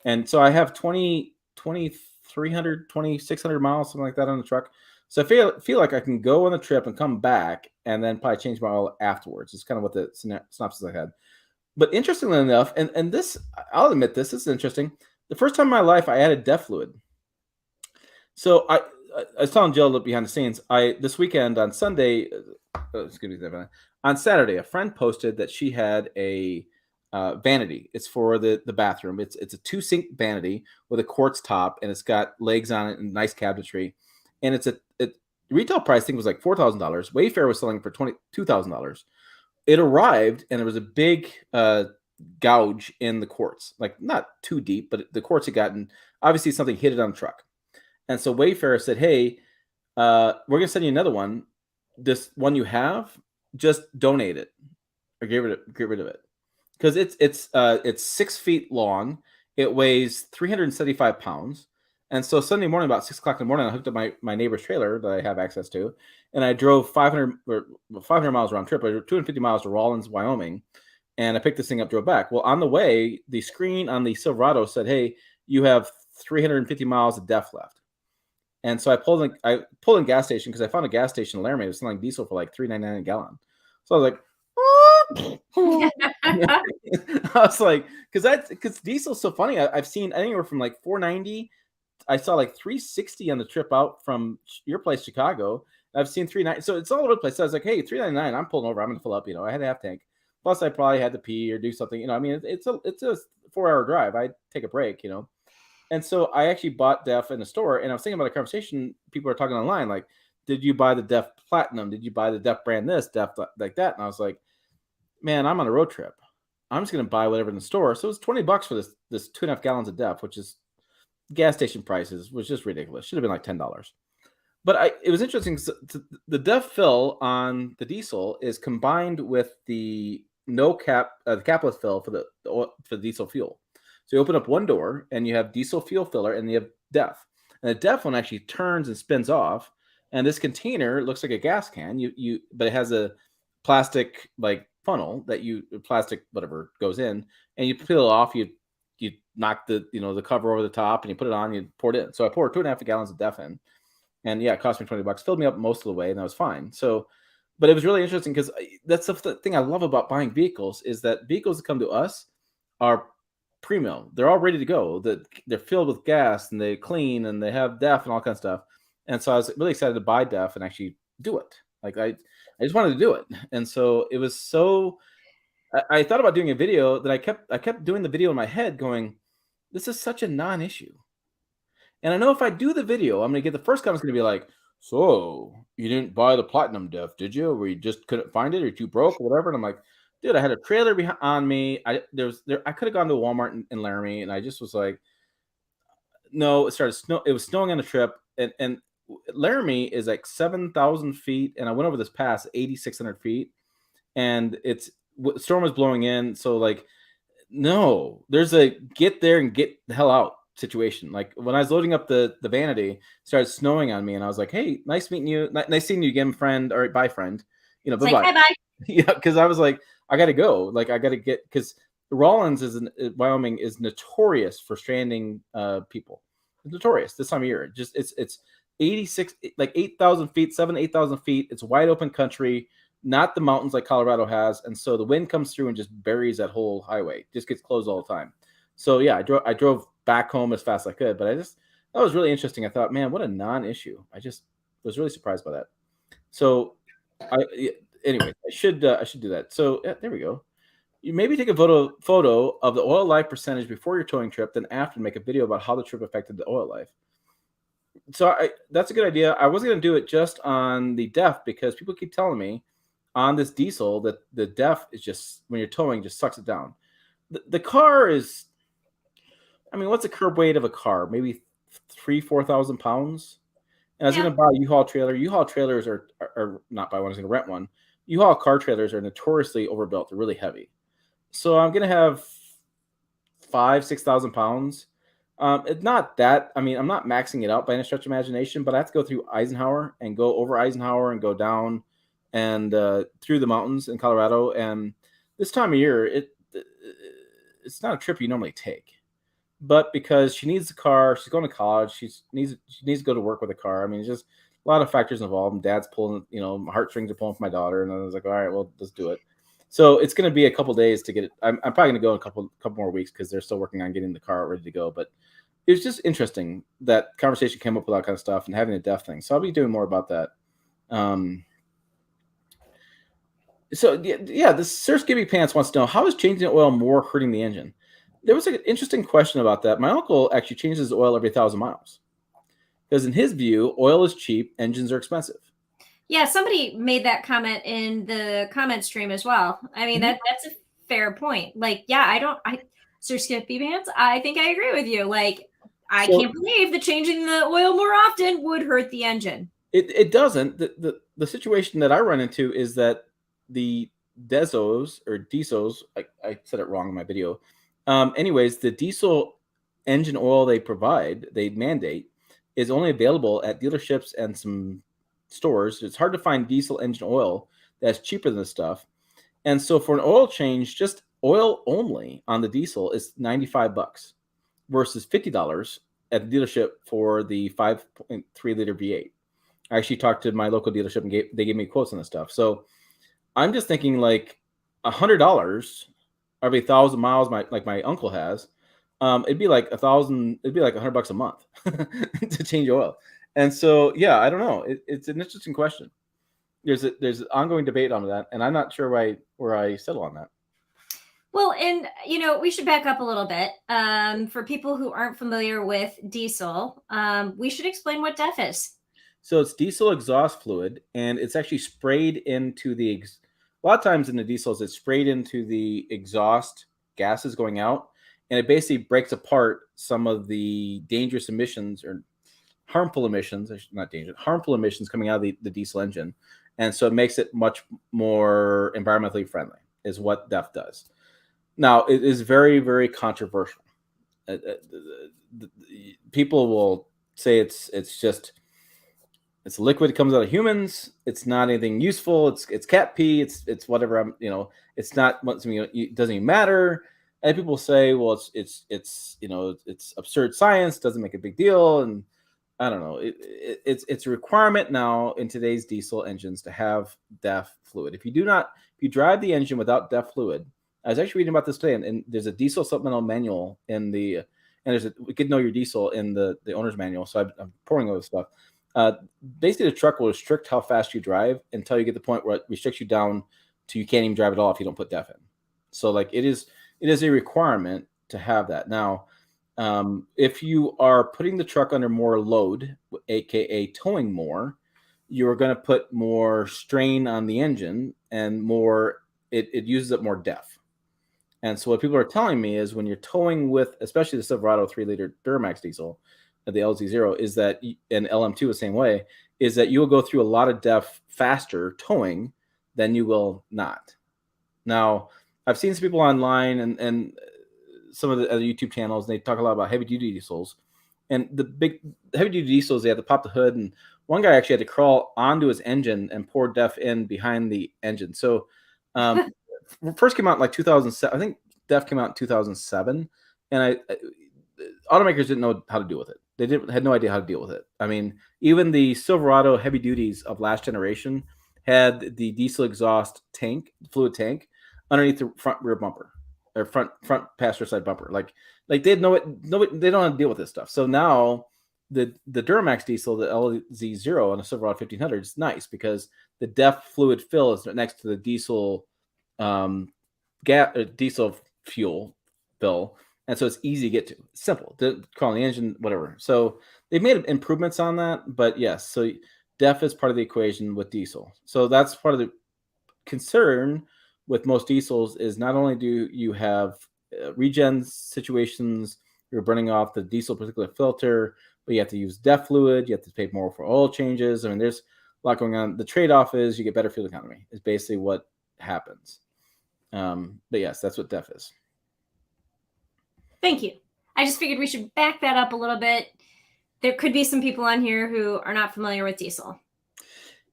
And so I have 2,300, 2,600 miles, something like that on the truck. So I feel like I can go on the trip and come back and then probably change my oil afterwards. It's kind of what the synopsis I had. But interestingly enough, and this, I'll admit this is interesting. The first time in my life I added depth fluid. So I was telling Jill behind the scenes. This weekend on Sunday, excuse me, on Saturday, a friend posted that she had a vanity. It's for the bathroom. It's a 2-sink vanity with a quartz top, and it's got legs on it and nice cabinetry. And retail price thing was like $4,000. Wayfair was selling for $22,000. It arrived, and there was a big gouge in the quartz, like not too deep, but the quartz had gotten obviously something hit it on the truck. And so Wayfair said, hey, we're going to send you another one. This one you have, just donate it or get rid of it. Because it's 6 feet long. It weighs 375 pounds. And so Sunday morning, about 6 o'clock in the morning, I hooked up my neighbor's trailer that I have access to, and I drove 500 miles round trip. I drove 250 miles to Rawlins, Wyoming, and I picked this thing up, drove back. Well, on the way, the screen on the Silverado said, "Hey, you have 350 miles of def left." And so I pulled in gas station because I found a gas station in Laramie. It was selling diesel for like $3.99 a gallon. So I was like, I was like, because diesel's so funny. I've seen anywhere from like 490. I saw like 360 on the trip out from your place, Chicago. I've seen 390. So it's all over the place. So I was like, hey, 399. I'm pulling over. I'm gonna fill up. I had a half tank. Plus, I probably had to pee or do something. I mean, it's a 4 hour drive. I take a break. And so I actually bought DEF in the store, and I was thinking about a conversation people are talking online, like, did you buy the DEF Platinum? Did you buy the DEF brand this, DEF like that? And I was like, man, I'm on a road trip. I'm just gonna buy whatever in the store. So it's $20 for this 2.5 gallons of DEF, which is gas station prices, was just ridiculous. Should have been like $10. But it was interesting. The DEF fill on the diesel is combined with the no cap, the capless fill for the diesel fuel. So you open up one door and you have diesel fuel filler and you have DEF. And the DEF one actually turns and spins off. And this container looks like a gas can. But it has a plastic like funnel that plastic whatever goes in, and you peel it off. You knock the cover over the top and you put it on. You pour it in. So I poured 2.5 gallons of DEF in, and yeah, it cost me $20. Filled me up most of the way, and that was fine. So, but it was really interesting because that's the thing I love about buying vehicles is that vehicles that come to us are premium. They're all ready to go. They're filled with gas and they clean and they have DEF and all kinds of stuff. And so I was really excited to buy DEF and actually do it. Like I just wanted to do it. And so it was so. I thought about doing a video that I kept doing the video in my head, going, "This is such a non-issue." And I know if I do the video, I'm gonna get the first comment's gonna be like, "So you didn't buy the platinum DEF, did you? Or you just couldn't find it, or you broke, or whatever?" And I'm like, "Dude, I had a trailer on me. I could have gone to Walmart in Laramie, and I just was like, no." It started snow. It was snowing on the trip, and Laramie is like 7,000 feet, and I went over this pass 8,600 feet, and storm was blowing in, so like, no, there's a get there and get the hell out situation. Like when I was loading up the vanity, it started snowing on me, and I was like, "Hey, nice meeting you. Nice seeing you again, friend. All right, bye, friend. It's Bye like, bye." bye bye. Yeah, because I was like, I got to go. Like I got to get because Rawlins Wyoming is notorious for stranding people. It's notorious this time of year. Just it's 86 like 8,000 feet, 8,000 feet. It's wide open country, not the mountains like Colorado has, and so the wind comes through and just buries that whole highway. Just gets closed all the time. So yeah, I drove back home as fast as I could, but that was really interesting. I thought, man, what a non-issue. I just was really surprised by that. So anyway, I should do that. So yeah, there we go. You maybe take a photo of the oil life percentage before your towing trip, then after make a video about how the trip affected the oil life. So that's a good idea. I wasn't going to do it just on the DEF because people keep telling me on this diesel that the DEF is just, when you're towing, just sucks it down. The car is, I mean, what's the curb weight of a car? Maybe 4,000 pounds. And I was going to buy a U-Haul trailer. U-Haul trailers are not buy one. I was going to rent one. U-Haul car trailers are notoriously overbuilt. They're really heavy. So I'm going to have 6,000 pounds. It's not that. I mean, I'm not maxing it out by any stretch of imagination, but I have to go through Eisenhower and go over Eisenhower and go down and through the mountains in Colorado. And this time of year, it's not a trip you normally take. But because she needs the car, she's going to college. She needs to go to work with a car. I mean, it's just a lot of factors involved. And Dad's pulling, my heartstrings are pulling for my daughter, and I was like, all right, well, let's do it. So it's going to be a couple days to get it. I'm probably going to go in a couple more weeks because they're still working on getting the car ready to go. But it was just interesting that conversation came up with that kind of stuff and having a DEF thing. So I'll be doing more about that. So yeah, the Sir Skibby Pants wants to know, how is changing the oil more hurting the engine? There was an interesting question about that. My uncle actually changes the oil every 1,000 miles because in his view, oil is cheap, engines are expensive. Yeah, somebody made that comment in the comment stream as well. I mean, that's a fair point. Like, yeah, Sir Skippy Pants, I think I agree with you. Like, I can't believe that changing the oil more often would hurt the engine. It doesn't. The situation that I run into is that the diesels, I said it wrong in my video. Anyways, the diesel engine oil they mandate, is only available at dealerships and some stores. It's hard to find diesel engine oil that's cheaper than this stuff. And so for an oil change, just oil only on the diesel is $95 versus $50 at the dealership for the 5.3 liter V8. I actually talked to my local dealership and they gave me quotes on this stuff. So I'm just thinking like $100 every 1,000 miles, my uncle has. It'd be like $100 a month to change oil. And so, yeah, I don't know. It's an interesting question. There's an ongoing debate on that, and I'm not sure where I settle on that. Well, and we should back up a little bit. For people who aren't familiar with diesel, we should explain what DEF is. So it's diesel exhaust fluid, and it's actually sprayed into a lot of times in the diesels, it's sprayed into the exhaust gases going out, and it basically breaks apart some of the dangerous emissions or harmful emissions, not dangerous, harmful emissions coming out of the diesel engine. And so it makes it much more environmentally friendly, is what DEF does. Now, it is very, very controversial. People will say it's a liquid that comes out of humans. It's not anything useful. It's cat pee. It's whatever. It's not something. It doesn't even matter. And people say, well, it's absurd science. Doesn't make a big deal. And I don't know. It's a requirement now in today's diesel engines to have DEF fluid. If you drive the engine without DEF fluid, I was actually reading about this today, and there's a diesel supplemental manual and there's we could know your diesel in the owner's manual. So I'm pouring over stuff. Basically, the truck will restrict how fast you drive until you get to the point where it restricts you down to you can't even drive at all if you don't put DEF in. So like it is a requirement to have that. Now, if you are putting the truck under more load, aka towing more, you're going to put more strain on the engine and more. It uses up more DEF. And so what people are telling me is when you're towing with, especially the Silverado 3-liter Duramax diesel, the LZ0, is that, and LM2 the same way, is that you will go through a lot of DEF faster towing than you will not. Now, I've seen some people online and some of the other YouTube channels, and they talk a lot about heavy-duty diesels. And the big heavy-duty diesels, they have to pop the hood, and one guy actually had to crawl onto his engine and pour DEF in behind the engine. So first came out in like 2007. I think DEF came out in 2007, and automakers didn't know how to deal with it. They had no idea how to deal with it. I mean, even the Silverado heavy duties of last generation had the diesel exhaust fluid tank, underneath the front rear bumper or front passenger side bumper. Like they didn't know it. They don't know how to deal with this stuff. So now the Duramax diesel, the LZ0 on a Silverado 1500 is nice because the DEF fluid fill is next to the diesel diesel fuel fill, and so it's easy to get to. It's simple to call the engine, whatever. So they've made improvements on that, but yes, so DEF is part of the equation with diesel. So that's part of the concern with most diesels is not only do you have regen situations, you're burning off the diesel particulate filter, but you have to use DEF fluid, you have to pay more for oil changes. I mean, there's a lot going on. The trade-off is you get better fuel economy is basically what happens. But yes, that's what DEF is. Thank you. I just figured we should back that up a little bit. There could be some people on here who are not familiar with diesel.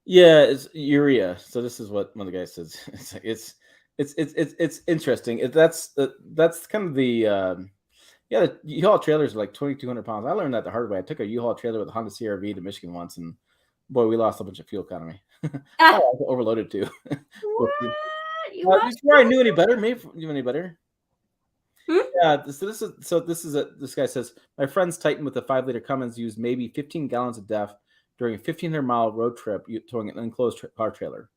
Yeah, it's urea. So this is what one of the guys says. It's interesting. That's kind of the the U-Haul trailers are like 2,200 pounds. I learned that the hard way. I took a U-Haul trailer with a Honda CR-V to Michigan once, and boy, we lost a bunch of fuel economy. I overloaded too. What? Before I knew any better, maybe you knew any better. Hmm? Yeah, this guy says my friends Titan with a 5-liter Cummins used maybe 15 gallons of DEF during a 1,500-mile road trip towing an enclosed car trailer.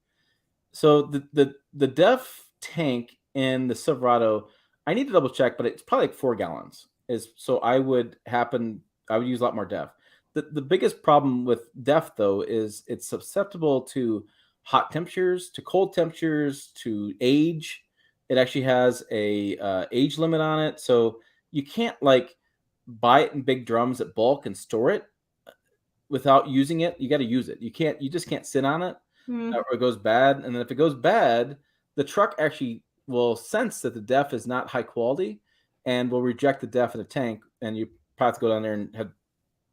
So the DEF tank in the Silverado, I need to double check, but it's probably like 4 gallons. I would use a lot more DEF. The biggest problem with DEF though is it's susceptible to hot temperatures, to cold temperatures, to age. It actually has a age limit on it, so you can't like buy it in big drums at bulk and store it without using it. You got to use it. You just can't sit on it, or it goes bad. And then if it goes bad, the truck actually will sense that the DEF is not high quality, and will reject the DEF in the tank, and you probably have to go down there and have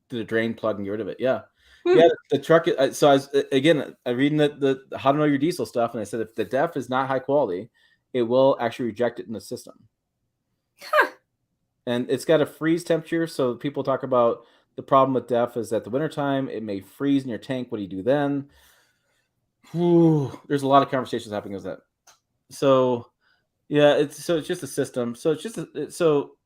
do the drain plug and get rid of it. Yeah. Hmm. Yeah, the truck. So I was again reading the how to know your diesel stuff, and I said if the DEF is not high quality, it will actually reject it in the system. Huh. And it's got a freeze temperature. So people talk about the problem with DEF is at the wintertime, it may freeze in your tank. What do you do then? Whew, there's a lot of conversations happening with that. So yeah, it's just a system. So it's just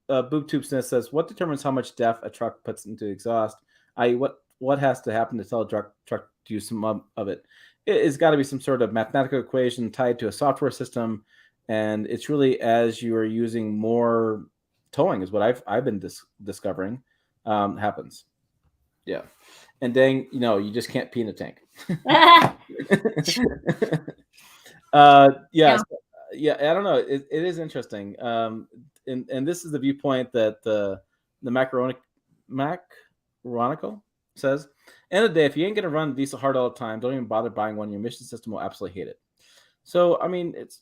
Boob Tube Smith says, what determines how much DEF a truck puts into exhaust? I.e., what has to happen to tell a truck to use some of it? It's got to be some sort of mathematical equation tied to a software system, and it's really as you are using more towing is what I've been discovering happens. Yeah, and dang, you just can't pee in a tank. Yeah, Yeah. yeah, I don't know. It is interesting. And this is the viewpoint that the Macaronical says. End of the day, if you ain't gonna run diesel hard all the time, don't even bother buying one. Your emission system will absolutely hate it. So I mean, it's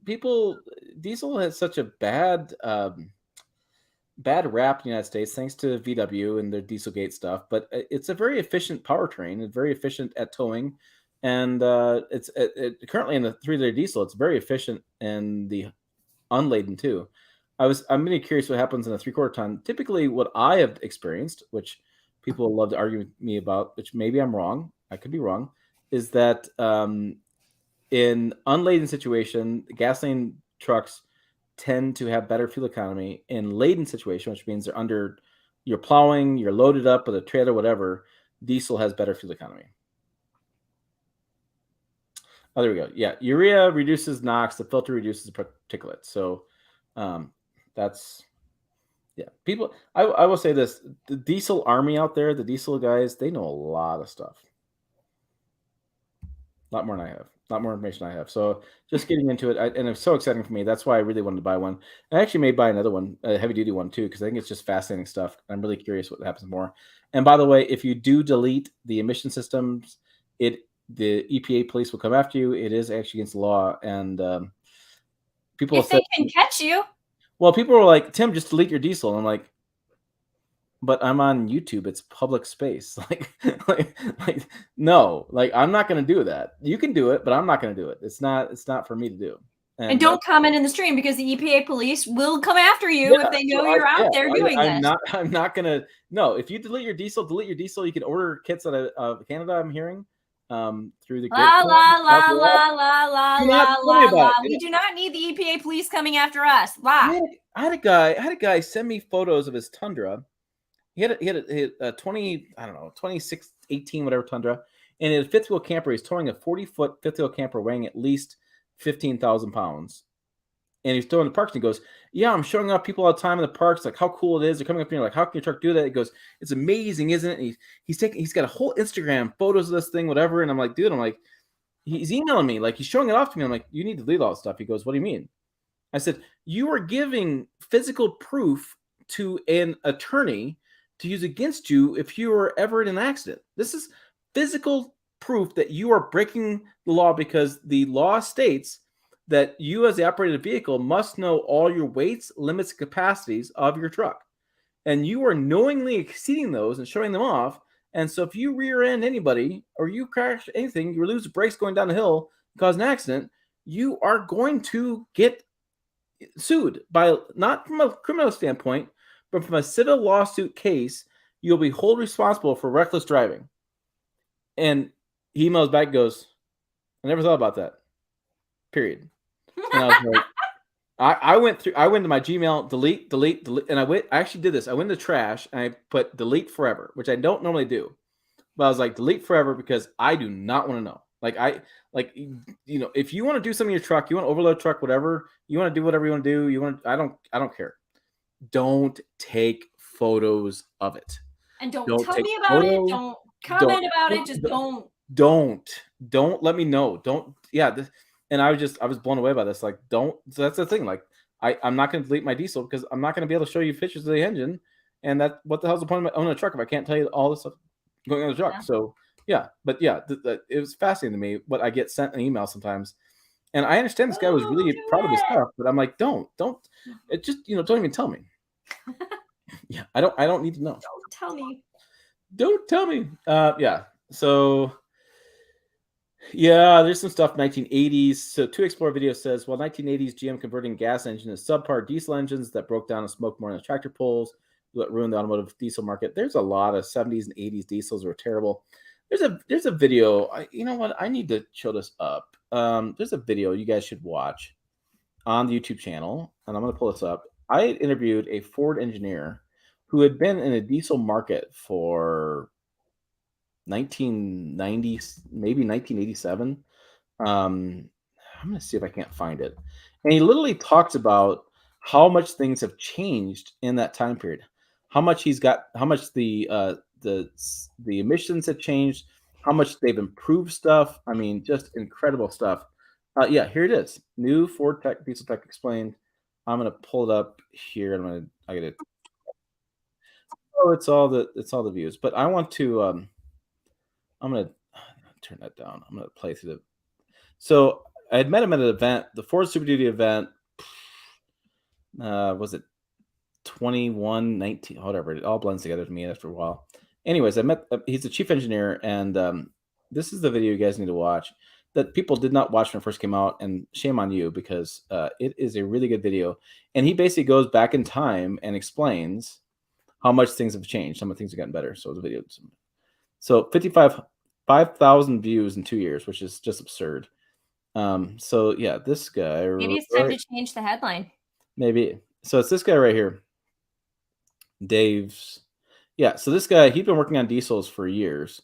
people. Diesel has such a bad rap in the United States, thanks to VW and their Dieselgate stuff. But it's a very efficient powertrain and very efficient at towing. And it's currently in the 3-liter diesel. It's very efficient in the unladen too. I'm really curious what happens in a 3/4 ton. Typically, what I have experienced, which people love to argue with me about, which maybe I'm wrong, I could be wrong, is that in unladen situation, gasoline trucks tend to have better fuel economy. In laden situation, which means you're plowing, you're loaded up with a trailer, whatever, diesel has better fuel economy. Oh, there we go. Yeah, urea reduces NOx, the filter reduces particulates. So that's people. I will say this: the diesel army out there, the diesel guys, they know a lot of stuff. A lot more than I have. A lot more information I have. So just getting into it, and it's so exciting for me. That's why I really wanted to buy one. I actually may buy another one, a heavy duty one too, because I think it's just fascinating stuff. I'm really curious what happens more. And by the way, if you do delete the emission systems, the EPA police will come after you. It is actually against the law, and people If said, they can catch you. well, people were like, Tim, just delete your diesel. And I'm like, but I'm on YouTube. It's public space. like, no, like I'm not going to do that. You can do it, but I'm not going to do it. It's not for me to do. And don't comment in the stream because the EPA police will come after you if they know you're out there doing this. I'm not going to. No, if you delete your diesel. You can order kits out of Canada, I'm hearing. Through the la la la la la la la la la. We do not need the EPA police coming after us. La. I had a guy send me photos of his Tundra. He had a 20, I don't know, 26, 18, whatever Tundra, and in a fifth wheel camper. He's towing a 40-foot fifth wheel camper weighing at least 15,000 pounds. And he's throwing the parks, and he goes, yeah, I'm showing off people all the time in the parks, like how cool it is. They're coming up to me like, how can your truck do that? He goes, it's amazing, isn't it? And he's got a whole Instagram photos of this thing, whatever. And I'm like, dude, he's emailing me, like he's showing it off to me. I'm like, you need to delete all this stuff. He goes, what do you mean? I said, you are giving physical proof to an attorney to use against you if you are ever in an accident. This is physical proof that you are breaking the law, because the law states that you as the operator of the vehicle must know all your weights, limits, and capacities of your truck. And you are knowingly exceeding those and showing them off. And so if you rear end anybody or you crash anything, you lose the brakes going down the hill, cause an accident, you are going to get sued by, not from a criminal standpoint, but from a civil lawsuit case. You'll be held responsible for reckless driving. And he emails back, goes, I never thought about that. Period. And I was like, I went to my Gmail, delete, and I actually did this. I went to trash and I put delete forever, which I don't normally do. But I was like, delete forever, because I do not want to know. If you want to do something in your truck, you want to overload truck, whatever, you want to do whatever you want to do, I don't care. Don't take photos of it. And don't tell me about it. Don't comment about it. Just don't let me know. And I was blown away by this. Like, so that's the thing. Like, I'm not going to delete my diesel because I'm not going to be able to show you pictures of the engine. And what the hell's the point of owning a truck if I can't tell you all this stuff going on the truck? Yeah. So yeah, but yeah, it was fascinating to me what I get sent an email sometimes. And I understand this guy was Oh, really do proud of his it. stuff, but I'm like, don't, it just, don't even tell me. Yeah, I don't need to know. Don't tell me. Don't tell me. Yeah. So yeah, there's some stuff 1980s. So Two Explore video says, well, 1980s GM converting gas engine to subpar diesel engines that broke down and smoked more than the tractor pulls, that ruined the automotive diesel market. There's a lot of 70s and 80s diesels were terrible. There's a video. You know what? I need to show this up. There's a video you guys should watch on the YouTube channel, and I'm going to pull this up. I interviewed a Ford engineer who had been in a diesel market for 1990, maybe 1987. I'm going to see if I can't find it. And he literally talks about how much things have changed in that time period. How much how much the emissions have changed, how much they've improved stuff. I mean, just incredible stuff. Yeah, here it is. New Ford Tech Diesel Tech explained. I'm going to pull it up here. I got to Oh, it's all the views. But I want to I'm going to turn that down. I'm going to play through the So I had met him at an event, the Ford Super Duty event. Was it 2119? Whatever. It all blends together to me after a while. Anyways, I met. He's the chief engineer, and this is the video you guys need to watch that people did not watch when it first came out, and shame on you because it is a really good video. And he basically goes back in time and explains how much things have changed, how much things have gotten better. So the video. So 5,000 views in 2 years, which is just absurd. So yeah, this guy Maybe it's time to change the headline. maybe. So it's this guy right here, Dave's. Yeah, so this guy, he's been working on diesels for years,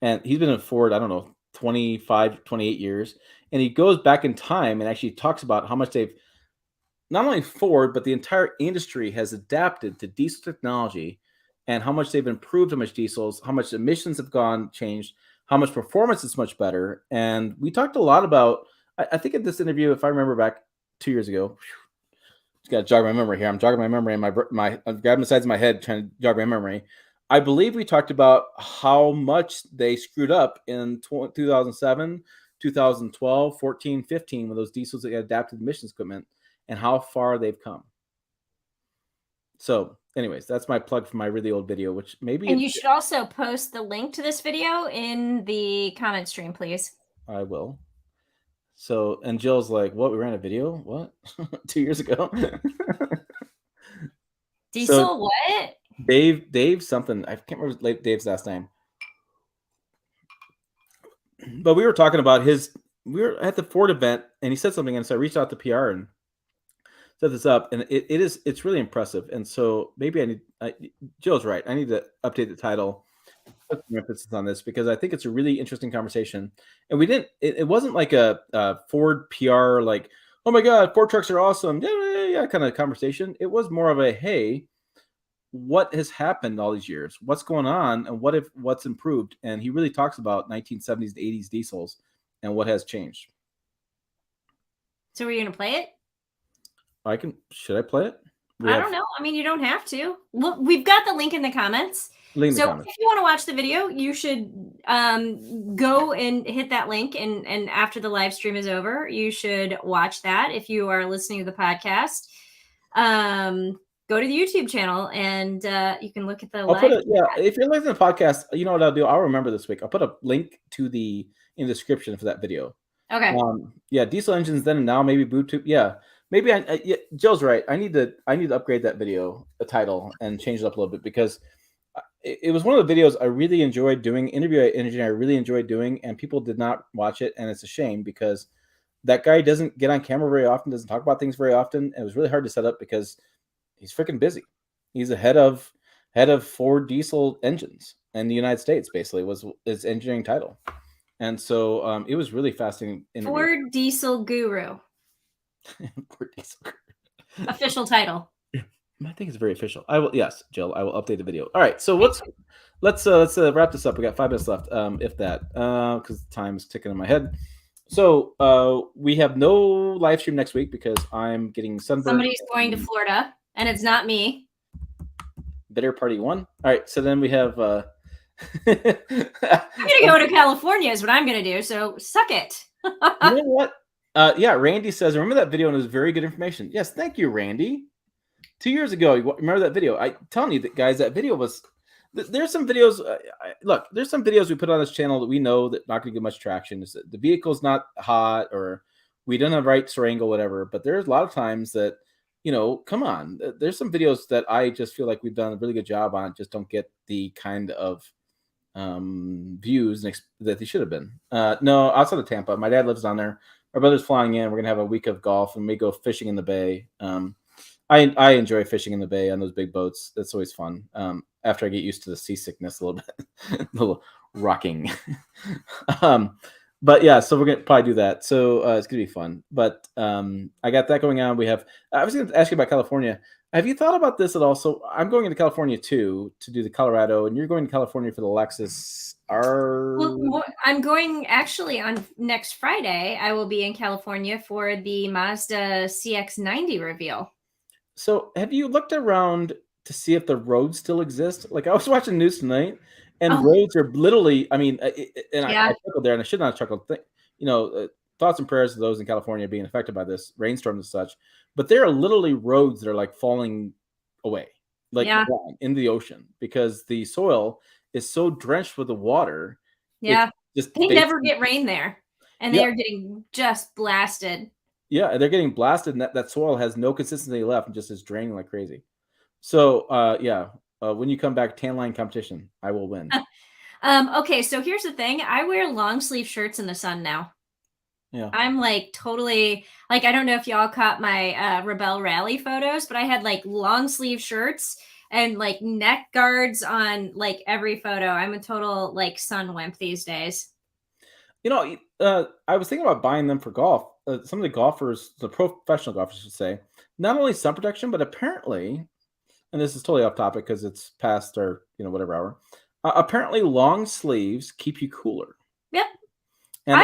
and he's been in Ford, I don't know, 25, 28 years. And he goes back in time and actually talks about how much they've, not only Ford, but the entire industry has adapted to diesel technology and how much they've improved, how much diesels, how much emissions have changed, how much performance is much better. And we talked a lot about, I think in this interview, if I remember back 2 years ago, just got to jog my memory here. I'm jogging my memory, and I'm grabbing the sides of my head trying to jog my memory. I believe we talked about how much they screwed up in 2007, 2012, 14, 15 with those diesels that had adapted emissions equipment and how far they've come. So, anyways, that's my plug for my really old video, which maybe And you should also post the link to this video in the comment stream, please. I will. So, and Jill's like, "What? We ran a video? What? 2 years ago?" Diesel So, what? Dave something. I can't remember Dave's last name. But we were talking about we were at the Ford event, and he said something, and so I reached out to PR and set this up, and it's really impressive. And so maybe Jill's right. I need to update the title, put some emphasis on this because I think it's a really interesting conversation. And we didn't. It wasn't like a Ford PR like, oh my God, Ford trucks are awesome, yeah, kind of conversation. It was more of a, hey, what has happened all these years? What's going on, and what's improved? And he really talks about 1970s to 80s diesels and what has changed. So are you going to play it? Should I play it? I don't know. I mean, you don't have to. Look, we've got the link in the comments. If you want to watch the video, you should go and hit that link. And after the live stream is over, you should watch that. If you are listening to the podcast, go to the YouTube channel and you can look at the live. If you're listening to the podcast, you know what I'll do? I'll remember this week. I'll put a link in the description for that video. Okay. Yeah, diesel engines then and now, maybe Bluetooth. Yeah. Maybe Jill's right. I need to upgrade that video, the title, and change it up a little bit because it was one of the videos I really enjoyed doing. Interview engineer I really enjoyed doing, and people did not watch it, and it's a shame because that guy doesn't get on camera very often, doesn't talk about things very often. It was really hard to set up because he's freaking busy. He's the head of Ford diesel engines in the United States. Basically, was his engineering title, and so it was really fascinating. Ford diesel guru. Official title. I think it's very official. Yes, Jill, I will update the video. All right, so let's wrap this up. We got 5 minutes left, if that, because time's ticking in my head. So we have no live stream next week because I'm getting sunburned. Somebody's going to Florida, and it's not me. Bitter party 1. All right, so then we have. I'm gonna go to California is what I'm gonna do. So suck it. You know what? Yeah, Randy says, remember that video and it was very good information. Yes, thank you, Randy. 2 years ago, remember that video? I telling you that, guys, that video was. There's some videos. Look, there's some videos we put on this channel that we know that not going to get much traction. Is that the vehicle's not hot or we don't have right angle, whatever. But there's a lot of times that, come on. There's some videos that I just feel like we've done a really good job on. Just don't get the kind of views that they should have been. No, outside of Tampa, my dad lives down there. My brother's flying in. We're gonna have a week of golf and we go fishing in the bay. I enjoy fishing in the bay on those big boats. That's always fun. After I get used to the seasickness a little bit, a little rocking. But yeah, so we're gonna probably do that. So it's gonna be fun. But I got that going on. I was gonna ask you about California. Have you thought about this at all? So I'm going into California too to do the Colorado, and you're going to California for the Lexus. Well, I'm going actually on next Friday. I will be in California for the Mazda CX-90 reveal. So have you looked around to see if the roads still exist? Like I was watching news tonight, and roads are literally. I mean, I chuckled there, and I should not chuckle. Thoughts and prayers to those in California being affected by this rainstorm and such. But there are literally roads that are like falling away, like gone into the ocean because the soil is so drenched with the water. Yeah, they never get rain there, and they are getting just blasted. Yeah, they're getting blasted, and that soil has no consistency left and just is draining like crazy. So, when you come back, tan line competition, I will win. Okay, so here's the thing. I wear long sleeve shirts in the sun now. Yeah. I'm like totally like, I don't know if y'all caught my Rebel Rally photos, but I had like long sleeve shirts and like neck guards on like every photo. I'm a total like sun wimp these days. I was thinking about buying them for golf. Some of the golfers, the professional golfers should say, not only sun protection, but apparently, and this is totally off topic because it's past our, whatever hour. Apparently long sleeves keep you cooler. Yep. And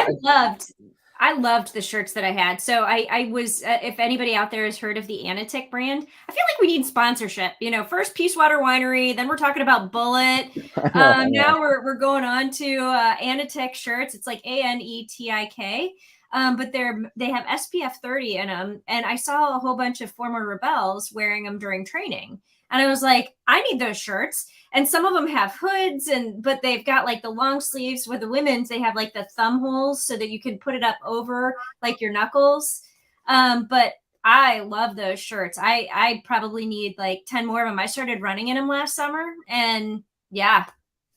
I loved the shirts that I had. So I was, if anybody out there has heard of the Anatic brand, I feel like we need sponsorship. First Peacewater Winery, then we're talking about Bullet. Now we're going on to Anatic shirts. It's like ANETIK. But they have SPF 30 in them, and I saw a whole bunch of former rebels wearing them during training, and I was like, I need those shirts. And some of them have hoods, but they've got like the long sleeves. With the women's, they have like the thumb holes so that you can put it up over like your knuckles. But I love those shirts. I probably need like 10 more of them. I started running in them last summer, and yeah,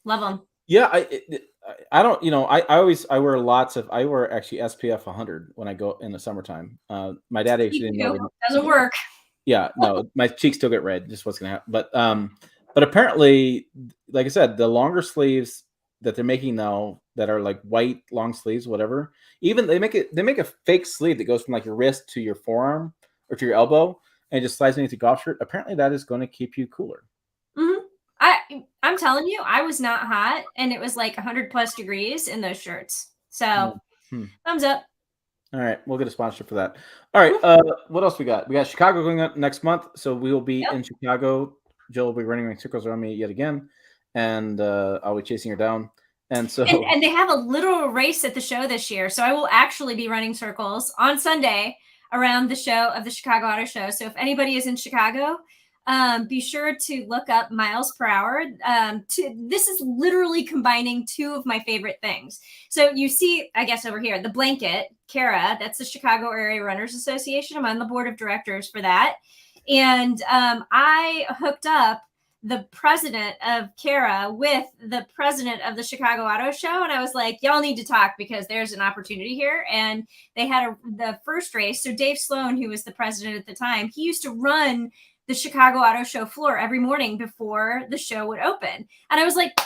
love them. Yeah, I don't, I wear actually SPF 100 when I go in the summertime. My dad actually didn't know. Doesn't work. Yeah, no, my cheeks still get red. Just what's gonna happen. But apparently, like I said, the longer sleeves that they're making now that are like white long sleeves, whatever. Even they make a fake sleeve that goes from like your wrist to your forearm or to your elbow and it just slides underneath the golf shirt. Apparently, that is going to keep you cooler. Mm-hmm. I'm telling you, I was not hot, and it was like 100+ degrees in those shirts. So, thumbs up. All right, we'll get a sponsorship for that. All right, what else we got? We got Chicago going up next month, so we will be in Chicago. Jill will be running circles around me yet again, and I'll be chasing her down. And so, and they have a literal race at the show this year, so I will actually be running circles on Sunday around the show of the Chicago Auto Show. So if anybody is in Chicago, be sure to look up miles per hour. This is literally combining two of my favorite things. So you see, I guess over here, the blanket, Kara, that's the Chicago Area Runners Association. I'm on the board of directors for that. And I hooked up the president of Kara with the president of the Chicago Auto Show. And I was like, y'all need to talk because there's an opportunity here. And they had the first race. So Dave Sloan, who was the president at the time, he used to run the Chicago Auto Show floor every morning before the show would open. And I was like,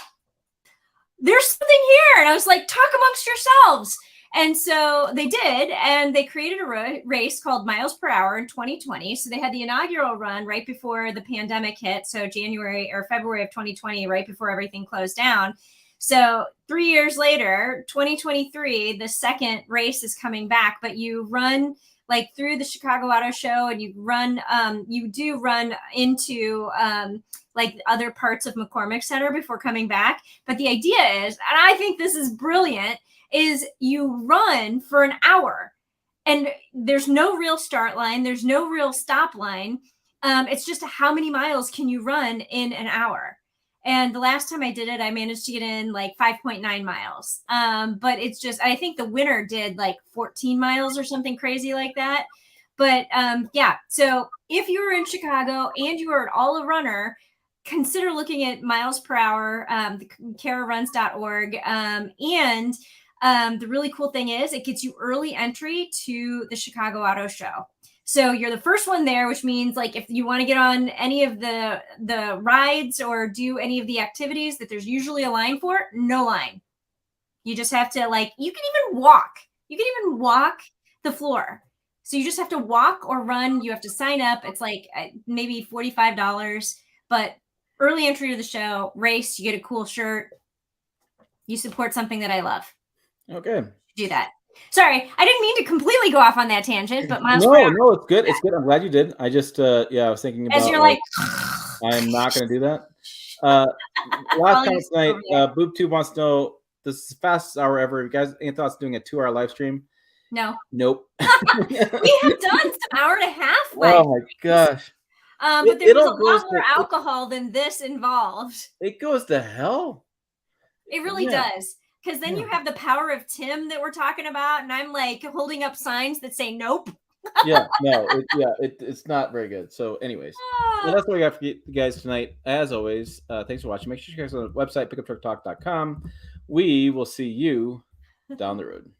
there's something here. And I was like, talk amongst yourselves. And so they did, and they created a race called Miles Per Hour in 2020. So they had the inaugural run right before the pandemic hit. So January or February of 2020, right before everything closed down. So 3 years later, 2023, the second race is coming back, but you run like through the Chicago Auto Show, and you do run into like other parts of McCormick Center before coming back. But the idea is, and I think this is brilliant, is you run for an hour And there's no real start line, there's no real stop line. It's just how many miles can you run in an hour. And the last time I did it, I managed to get in like 5.9 miles. But it's just, I think the winner did like 14 miles or something crazy like that. But yeah, so if you're in Chicago and you are at all a runner, consider looking at miles per hour, the kararuns.org. And the really cool thing is it gets you early entry to the Chicago Auto Show. So you're the first one there, which means like if you want to get on any of the rides or do any of the activities that there's usually a line for, no line. You just have to like, you can even walk. You can even walk the floor. So you just have to walk or run. You have to sign up. It's like maybe $45, but early entry to the show, race, you get a cool shirt. You support something that I love. Okay. Do that. Sorry, I didn't mean to completely go off on that tangent, but miles per hour. No, it's good. It's good. I'm glad you did. I just, yeah, I was thinking As about you're like, like, I'm not going to do that. Uh, last all you comment see tonight, over there. BoobTube wants to know, this is the fastest hour ever. You guys, any thoughts doing a 2-hour live stream? No, Nope. we have done some hour and a half live Oh my streams, gosh. but there It was a all goes lot to more alcohol than this involved. it goes to hell. It really Yeah. does. Because then Yeah. you have the power of Tim that we're talking about, and I'm like holding up signs that say nope. Yeah, no, it's not very good. So, anyways, well, Ah. that's what we got for you guys tonight. As always, thanks for watching. Make sure you guys on the website, pickuptrucktalk.com. We will see you down the road.